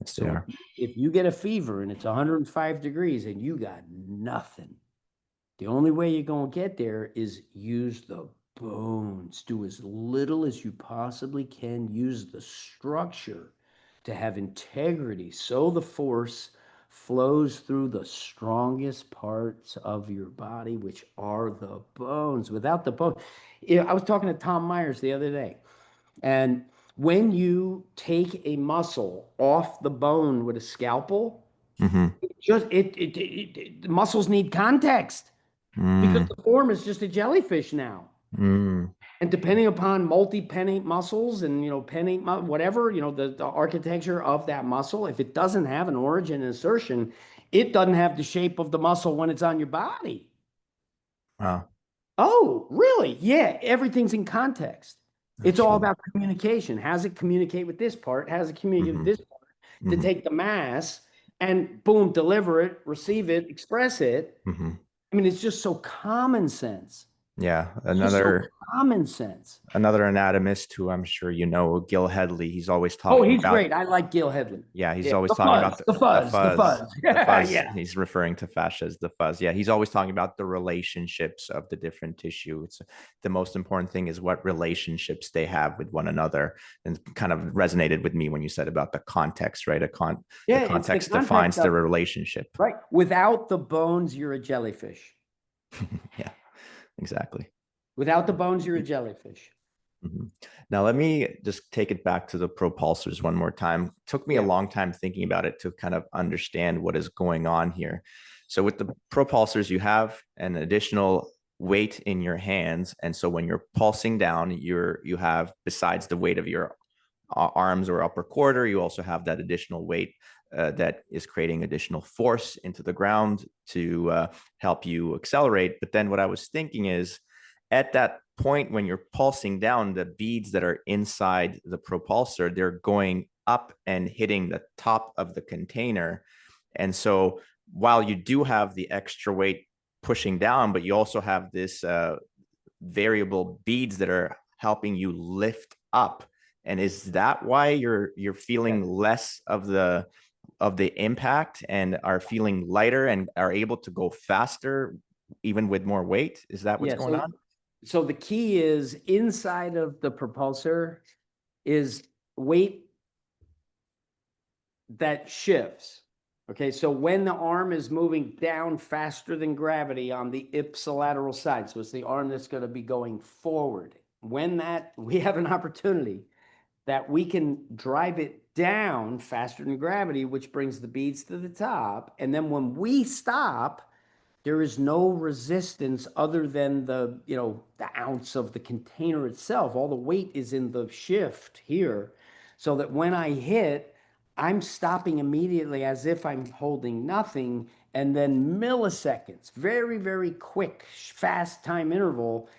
B: Yes, they
A: So
B: are.
A: if you get a fever and it's 105 degrees and you got nothing, the only way you're going to get there is use the bones. Do as little as you possibly can. Use the structure to have integrity so the force flows through the strongest parts of your body, which are the bones. Without the bone, I was talking to Tom Myers the other day, and when you take a muscle off the bone with a scalpel,
B: Mm-hmm.
A: the muscles need context because
B: Mm.
A: the form is just a jellyfish now.
B: Mm.
A: And depending upon multi-pennate muscles and pennate whatever, the architecture of that muscle, if it doesn't have an origin and insertion, it doesn't have the shape of the muscle when it's on your body.
B: Wow.
A: Oh, really? Yeah, everything's in context. It's all
B: Absolutely.
A: about communication. How does it communicate with this part? How does it communicate with
B: Mm-hmm.
A: this part to
B: Mm-hmm.
A: take the mass and boom, deliver it, receive it, express it?
B: Mm-hmm.
A: I mean, it's just so common sense.
B: Yeah.
A: It's just so
B: Another
A: common sense.
B: anatomist who I'm sure you know, Gil Headley. He's always
A: Oh,
B: talking
A: he's
B: about,
A: great. I like Gil Headley.
B: yeah, he's
A: Yeah,
B: always
A: the
B: talking about
A: fuzz, the
B: the
A: fuzz, the
B: fuzz,
A: fuzz.
B: the fuzz.
A: Yeah.
B: He's referring to fascia as the fuzz. Yeah, he's always talking about the relationships of the different tissue. It's the most important thing is what relationships they have with one another, and kind of resonated with me when you said about the context, right? The
A: Yeah, it's the
B: context
A: context
B: defines the
A: of it.
B: relationship.
A: Right. Without the bones, you're a jellyfish.
B: Yeah, exactly.
A: Without the bones, you're a jellyfish.
B: Mhm. Now, let me just take it back to the propulsors one more time. It took me a
A: Yeah.
B: long time thinking about it to kind of understand what is going on here. So, with the propulsors, you have an additional weight in your hands, and so when you're pulsing down, you have, besides the weight of your arms or upper quarter, you also have that additional weight that is creating additional force into the ground to help you accelerate. But then, what I was thinking is, at that point when you're pulsing down, the beads that are inside the propulsor, they're going up and hitting the top of the container. And so while you do have the extra weight pushing down, but you also have this variable beads that are helping you lift up. And is that why you're feeling less of the impact and are feeling lighter and are able to go faster even with more weight? Is that what's going on?
A: So the key is inside of the propulsor is weight that shifts. Okay, so when the arm is moving down faster than gravity on the ipsilateral side, so it's the arm that's going to be going forward. When that, we have an opportunity that we can drive it down faster than gravity, which brings the beads to the top. And then when we stop, there is no resistance other than the ounce of the container itself. All the weight is in the shift here, so that when I hit, I'm stopping immediately as if I'm holding nothing, and then milliseconds, very, very quick, fast time interval,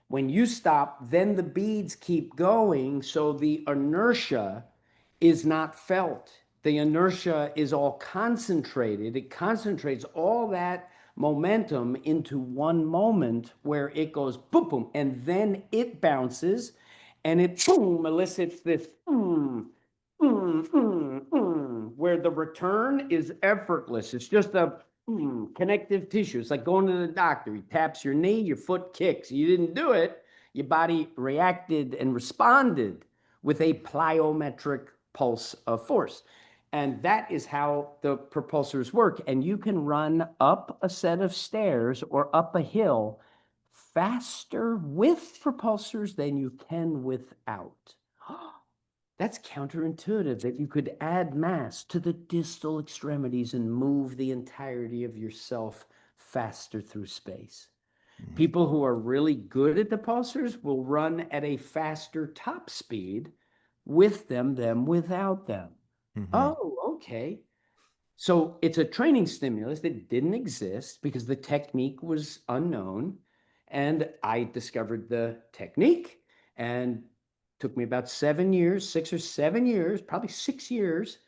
A: when you stop, then the beads keep going, so the inertia is not felt. The inertia is all concentrated. It concentrates all that momentum into one moment where it goes boom, boom, and then it bounces and it boom elicits this where the return is effortless. It's just a connective tissue. It's like going to the doctor. He taps your knee, your foot kicks. You didn't do it. Your body reacted and responded with a plyometric pulse of force. And that is how the propulsors work. And you can run up a set of stairs or up a hill faster with propulsors than you can without. That's counterintuitive, that you could add mass to the distal extremities and move the entirety of yourself faster through space. People who are really good at the pulsars will run at a faster top speed with them than without them. Oh, okay. So it's a training stimulus that didn't exist because the technique was unknown. And I discovered the technique, and took me about 7 years, 6 or 7 years, probably 6 years,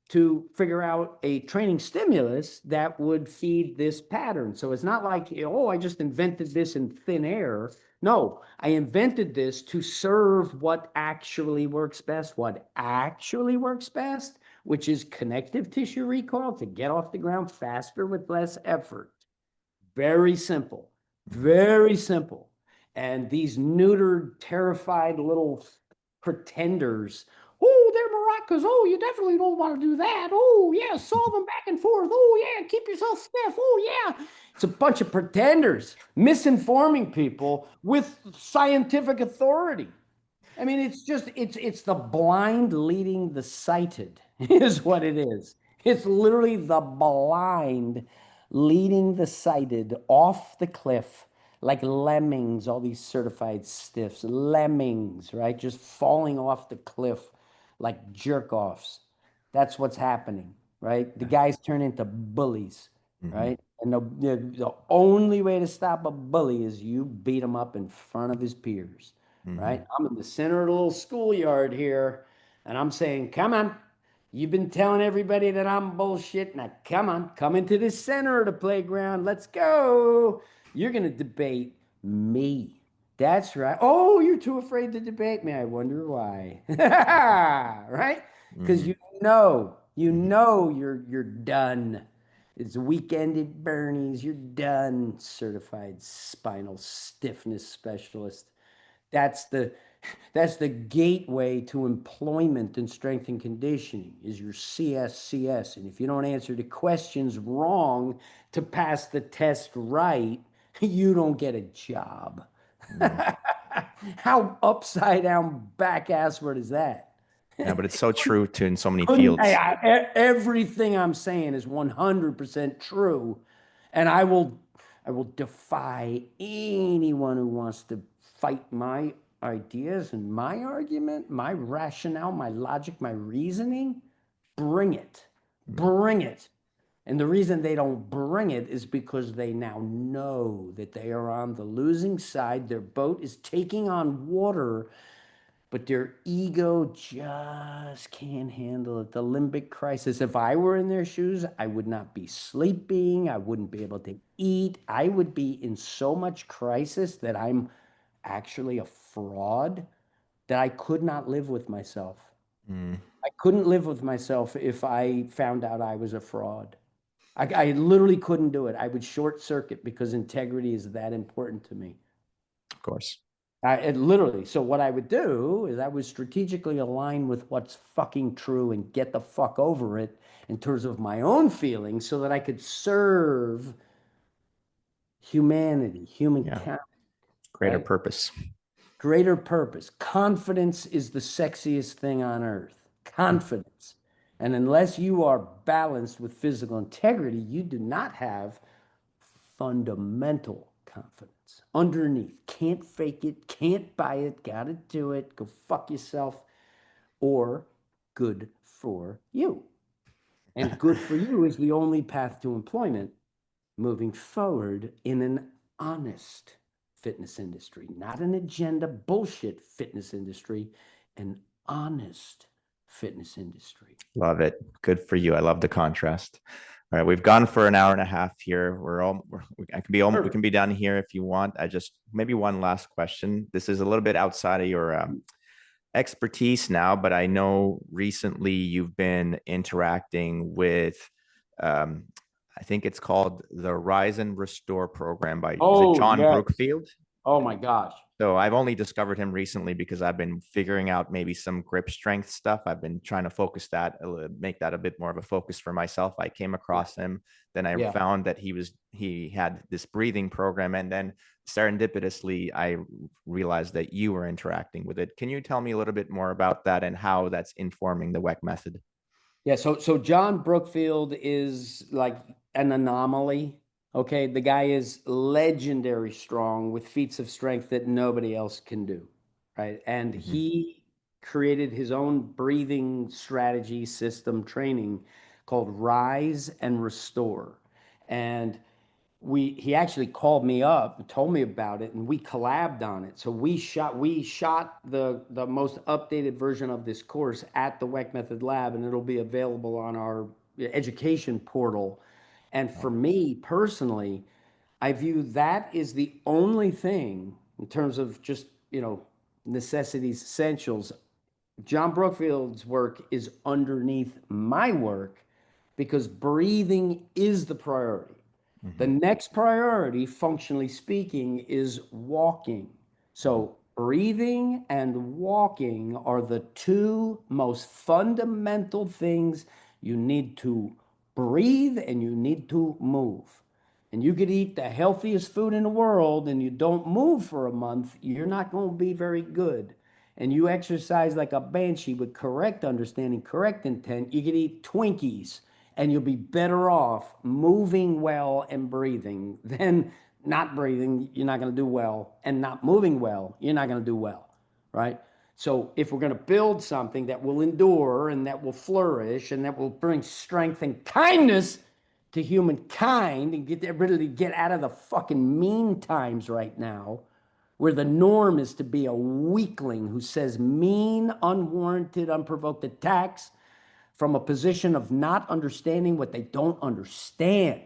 A: to figure out a training stimulus that would feed this pattern. So it's not like, oh, I just invented this in thin air. No, I invented this to serve what actually works best. What actually works best, which is connective tissue recall to get off the ground faster with less effort. Very simple, very simple. And these neutered, terrified little pretenders, oh, they're maracas. Oh, you definitely don't want to do that. Oh, yeah, solve them back and forth. Oh, yeah, keep yourself stiff. Oh, yeah. It's a bunch of pretenders misinforming people with scientific authority. I mean, it's the blind leading the sighted is what it is. It's literally the blind leading the sighted off the cliff like lemmings, all these certified stiffs, lemmings, right? Just falling off the cliff like jerk offs. That's what's happening, right? The guys turn into bullies, right? And the only way to stop a bully is you beat him up in front of his peers, right? I'm in the center of the little schoolyard here, and I'm saying, come on. You've been telling everybody that I'm bullshit. Now, come on, come into the center of the playground. Let's go. You're going to debate me. That's right. Oh, you're too afraid to debate me. I wonder why. Right? Because you're done. It's weekend at Bernie's. You're done. Certified spinal stiffness specialist. That's the gateway to employment and strength and conditioning is your CSCS. And if you don't answer the questions wrong to pass the test right, you don't get a job. How upside down back assward is that?
B: Yeah, but it's so true to in so many fields.
A: Everything I'm saying is 100% true. And I will defy anyone who wants to fight my ideas and my argument, my rationale, my logic, my reasoning. Bring it. Bring it. And the reason they don't bring it is because they now know that they are on the losing side. Their boat is taking on water, but their ego just can't handle it. The limbic crisis. If I were in their shoes, I would not be sleeping. I wouldn't be able to eat. I would be in so much crisis that I'm actually a fraud, that I could not live with myself.
B: Mm,
A: I couldn't live with myself if I found out I was a fraud. I literally couldn't do it. I would short circuit because integrity is that important to me.
B: of course.
A: Literally. So what I would do is I would strategically align with what's fucking true and get the fuck over it in terms of my own feelings so that I could serve humanity,
B: Yeah.
A: humankind,
B: Greater
A: right?
B: purpose.
A: Greater purpose. Confidence is the sexiest thing on earth. Confidence. And unless you are balanced with physical integrity, you do not have fundamental confidence. Underneath, can't fake it, can't buy it, gotta do it, go fuck yourself, or good for you. And good for you is the only path to employment moving forward in an honest fitness industry, not an agenda bullshit fitness industry, an honest fitness industry.
B: Love it. Good for you. I love the contrast. All right, we've gone for an hour and a half here. We can be done here if you want. I just maybe one last question. This is a little bit outside of your expertise now, but I know recently you've been interacting with, I think it's called the Rise and Restore program by is it John
A: yes.
B: Brookfield?
A: Oh my gosh.
B: So I've only discovered him recently because I've been figuring out maybe some grip strength stuff. I've been trying to focus that, make that a bit more of a focus for myself. I came across him, then I found that he had this breathing program, and then serendipitously I realized that you were interacting with it. Can you tell me a little bit more about that and how that's informing the Weck method?
A: Yeah, so John Brookfield is like an anomaly. Okay, the guy is legendary strong with feats of strength that nobody else can do, right? And he created his own breathing strategy system training called Rise and Restore. And he actually called me up and told me about it, and we collabed on it. So we shot the most updated version of this course at the Weck Method Lab, and it'll be available on our education portal. And for me personally, I view that is the only thing in terms of just, necessities, essentials. John Brookfield's work is underneath my work because breathing is the priority. The next priority, functionally speaking, is walking. So breathing and walking are the two most fundamental things. You need to breathe and you need to move. And you could eat the healthiest food in the world and you don't move for a month, you're not going to be very good. And you exercise like a banshee with correct understanding, correct intent, you could eat Twinkies and you'll be better off moving well and breathing than not breathing. You're not going to do well, and not moving well, you're not going to do well, right? So if we're going to build something that will endure and that will flourish and that will bring strength and kindness to humankind and get everybody to get out of the fucking mean times right now, where the norm is to be a weakling who says mean, unwarranted, unprovoked attacks from a position of not understanding what they don't understand.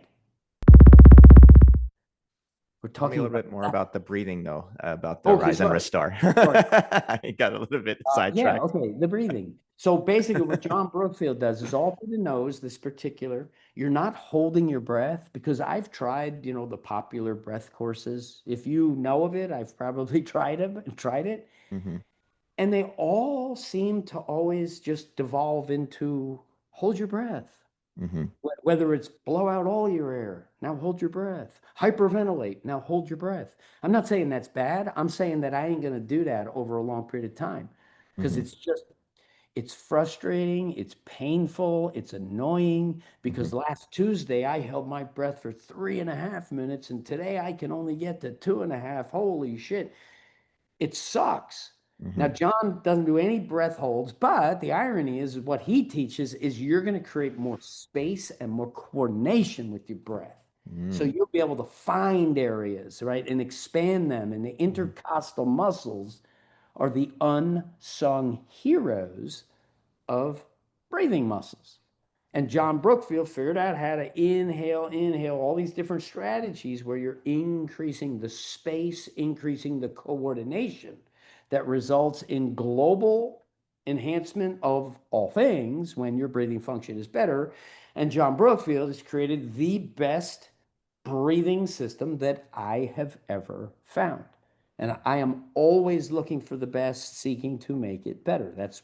A: We're
B: Tell me
A: talking
B: a little bit more about the breathing, though, about the
A: Okay,
B: Rise and
A: sorry.
B: Restore.
A: Sorry.
B: I got a little bit
A: Yeah,
B: sidetracked.
A: okay, the breathing. So basically what John Brookfield does is all through the nose, this particular, you're not holding your breath, because I've tried, the popular breath courses. If you know of it, I've probably tried it.
B: Mhm,
A: And they all seem to always just devolve into hold your breath.
B: mhm,
A: Whether it's blow out all your air, now hold your breath. Hyperventilate, now hold your breath. I'm not saying that's bad. I'm saying that I ain't going to do that over a long period of time, because
B: mhm,
A: it's frustrating, it's painful, it's annoying. Because
B: mhm,
A: last Tuesday I held my breath for 3.5 minutes, and today I can only get to 2.5. Holy shit. It sucks. Now,
B: mhm,
A: John doesn't do any breath holds, but the irony is what he teaches is you're going to create more space and more coordination with your breath. So
B: mm,
A: you'll be able to find areas, right, and expand them. And the intercostal muscles are the unsung heroes of breathing muscles. And John Brookfield figured out how to inhale, all these different strategies where you're increasing the space, increasing the coordination that results in global enhancement of all things when your breathing function is better. And John Brookfield has created the best breathing system that I have ever found. And I am always looking for the best, seeking to make it better. That's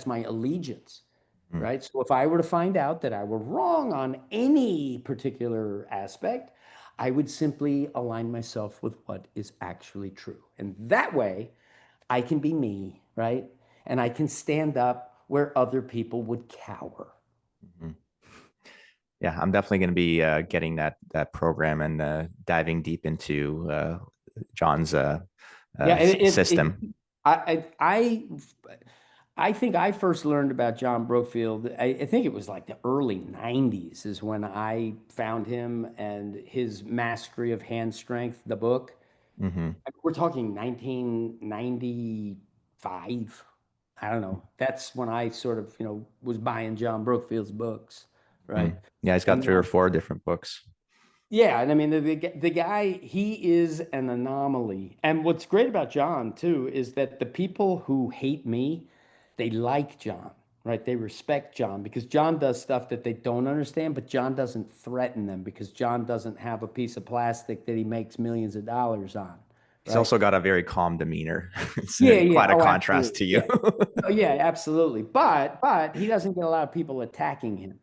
A: my allegiance, right? So if I were to find out that I were wrong on any particular aspect, I would simply align myself with what is actually true. And that way, I can be me, right? And I can stand up where other people would cower.
B: Yeah, I'm definitely going to be getting that program and diving deep into John's system.
A: I think I first learned about John Brookfield. I think it was like the early 90s is when I found him and his Mastery of Hand Strength, the book. We're talking 1995. I don't know. That's when I sort of, was buying John Brookfield's books, right?
B: Yeah, he's got
A: And
B: 3 or 4 different books.
A: yeah, and I mean the guy, he is an anomaly. And what's great about John too is that the people who hate me, they like John, right? They respect John because John does stuff that they don't understand, but John doesn't threaten them because John doesn't have a piece of plastic that he makes millions of dollars on,
B: He's
A: right?
B: also got a very calm demeanor. It's
A: Yeah, yeah.
B: quite a
A: Oh,
B: contrast to
A: absolutely.
B: you.
A: Yeah. Oh, yeah, absolutely. But he doesn't get a lot of people attacking him,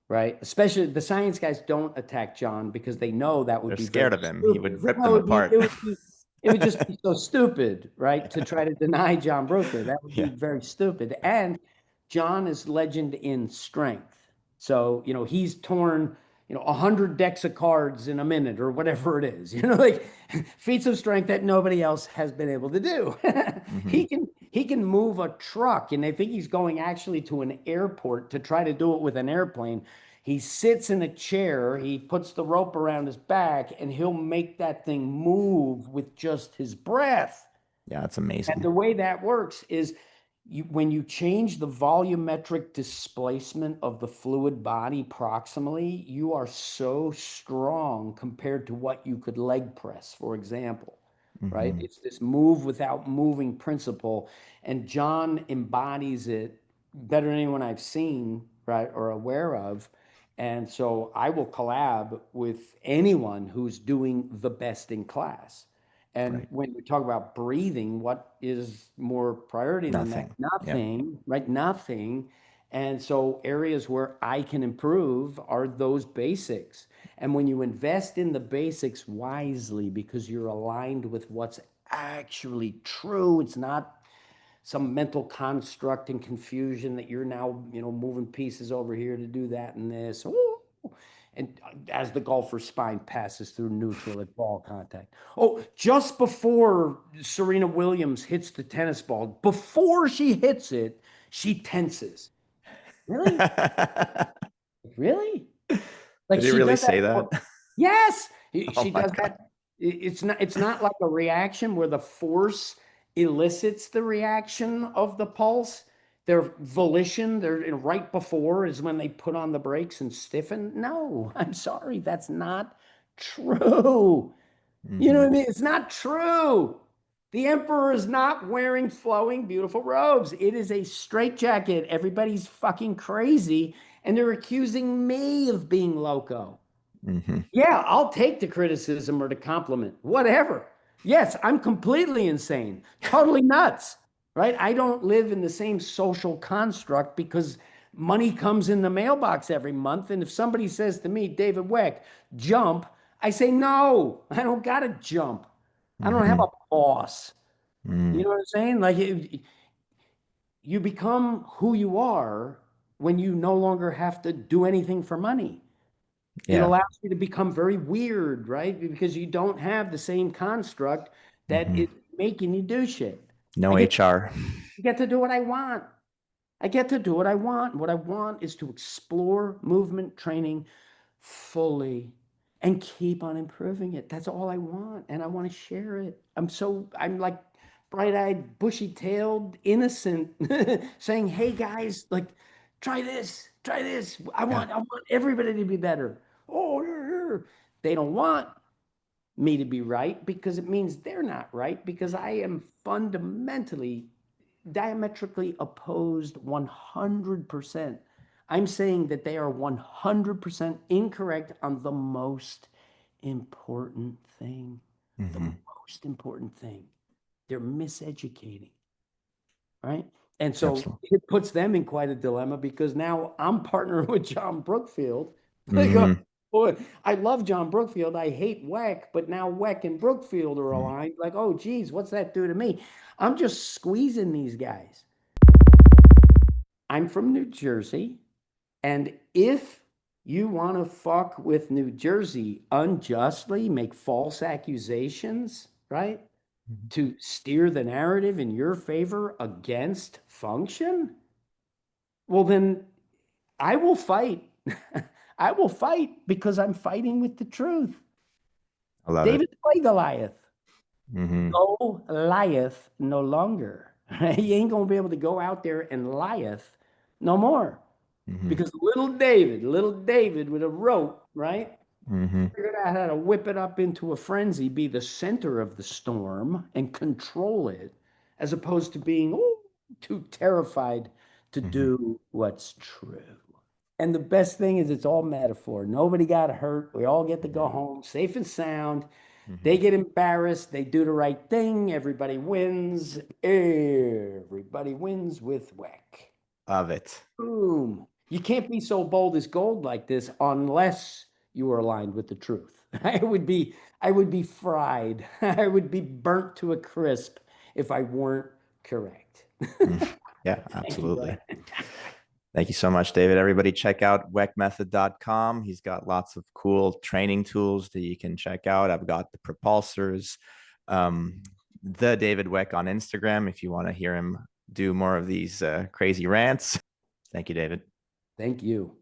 A: right? Especially the science guys don't attack John because they know that would
B: They're
A: be very
B: scared of him. He would
A: stupid.
B: rip
A: No,
B: them apart.
A: it would just be so stupid, right? To try to deny John Brookfield. That would be
B: Yeah.
A: very stupid. And John is legend in strength. So, he's torn, 100 decks of cards in a minute or whatever it is, like feats of strength that nobody else has been able to do. He can move a truck, and I think he's going actually to an airport to try to do it with an airplane. He sits in a chair, he puts the rope around his back, and he'll make that thing move with just his breath.
B: Yeah, it's
A: And
B: amazing.
A: the way that works is when you change the volumetric displacement of the fluid body proximally, you are so strong compared to what you could leg press, for example, right? It's this move without moving principle. And John embodies it better than anyone I've seen, right, or aware of. And so I will collab with anyone who's doing the best in class. And
B: Right.
A: when we talk about breathing, what is more priority than that?
B: Nothing. Yeah.
A: Nothing, right? Nothing. And so areas where I can improve are those basics. And when you invest in the basics wisely, because you're aligned with what's actually true, it's not some mental construct and confusion that you're now, moving pieces over here to do that and this. Ooh. And as the golfer's spine passes through neutral at ball contact. Oh, just before Serena Williams hits the tennis ball, before she hits it, she tenses. Really? Really? Like
B: Did he
A: she
B: really
A: does
B: say
A: that.
B: that?
A: Yes,
B: Oh
A: she
B: my
A: does
B: God.
A: that. It's not like a reaction where the force elicits the reaction of the pulse. Their volition, they're right before is when they put on the brakes and stiffen. No, I'm sorry, that's not true. You know what I mean? It's not true. The emperor is not wearing flowing, beautiful robes. It is a straitjacket. Everybody's fucking crazy, and they're accusing me of being loco. Yeah, I'll take the criticism or the compliment, whatever. Yes, I'm completely insane, totally nuts, right? I don't live in the same social construct because money comes in the mailbox every month. And if somebody says to me, David Weck, jump, I say, no, I don't got to jump. I don't have a boss. You know what I'm saying? Like you become who you are when you no longer have to do anything for money. It
B: Yeah.
A: allows you to become very weird, right? Because you don't have the same construct that is making you do shit.
B: No
A: I get,
B: HR.
A: I get to do what I want. I get to do what I want. What I want is to explore movement training fully and keep on improving it. That's all I want. And I want to share it. I'm like bright-eyed, bushy-tailed, innocent, saying, "Hey guys, like, try this, try this.
B: Yeah.
A: I want everybody to be better." Oh, they don't want me to be right because it means they're not right because I am fundamentally, diametrically opposed 100%. I'm saying that they are 100% incorrect on the most important thing. The most important thing. They're miseducating, right? And so
B: Absolutely.
A: it puts them in quite a dilemma because now I'm partnering with John Brookfield. They go,
B: Mhm.
A: boy, I love John Brookfield. I hate Weck, but now Weck and Brookfield are
B: Mhm.
A: aligned. Like, oh, geez, what's that do to me? I'm just squeezing these guys. I'm from New Jersey. And if you want to fuck with New Jersey unjustly, make false accusations, right? To steer the narrative in your favor against function, well, then I will fight. I will fight because I'm fighting with the truth.
B: I love it.
A: David play Goliath.
B: Mhm.
A: Goliath no longer. You ain't going to be able to go out there and lieth no more.
B: Mhm.
A: Because little David with a rope, right?
B: Mhm.
A: Figured out how to whip it up into a frenzy, be the center of the storm and control it, as opposed to being too terrified to
B: Mhm.
A: do what's true. And the best thing is it's all metaphor. Nobody got hurt. We all get to go home safe and sound. They
B: Mhm.
A: get embarrassed. They do the right thing. Everybody wins. Everybody wins with Weck.
B: Love it.
A: Boom. You can't be so bold as gold like this unless you are aligned with the truth. I would be fried. I would be burnt to a crisp if I weren't correct.
B: Yeah,
A: Thank you,
B: absolutely.
A: bud.
B: Thank you so much, David. Everybody check out weckmethod.com. He's got lots of cool training tools that you can check out. I've got the propulsors, the David Weck on Instagram if you want to hear him do more of these crazy rants. Thank you, David.
A: Thank you.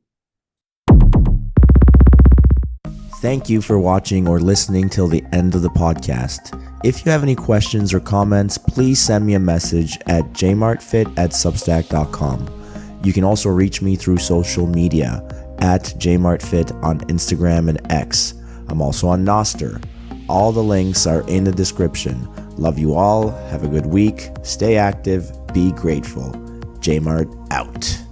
E: Thank you for watching or listening till the end of the podcast. If you have any questions or comments, please send me a message at jmartfit@substack.com. You can also reach me through social media at jmartfit on Instagram and X. I'm also on Nostr. All the links are in the description. Love you all. Have a good week. Stay active. Be grateful. J-Mart out.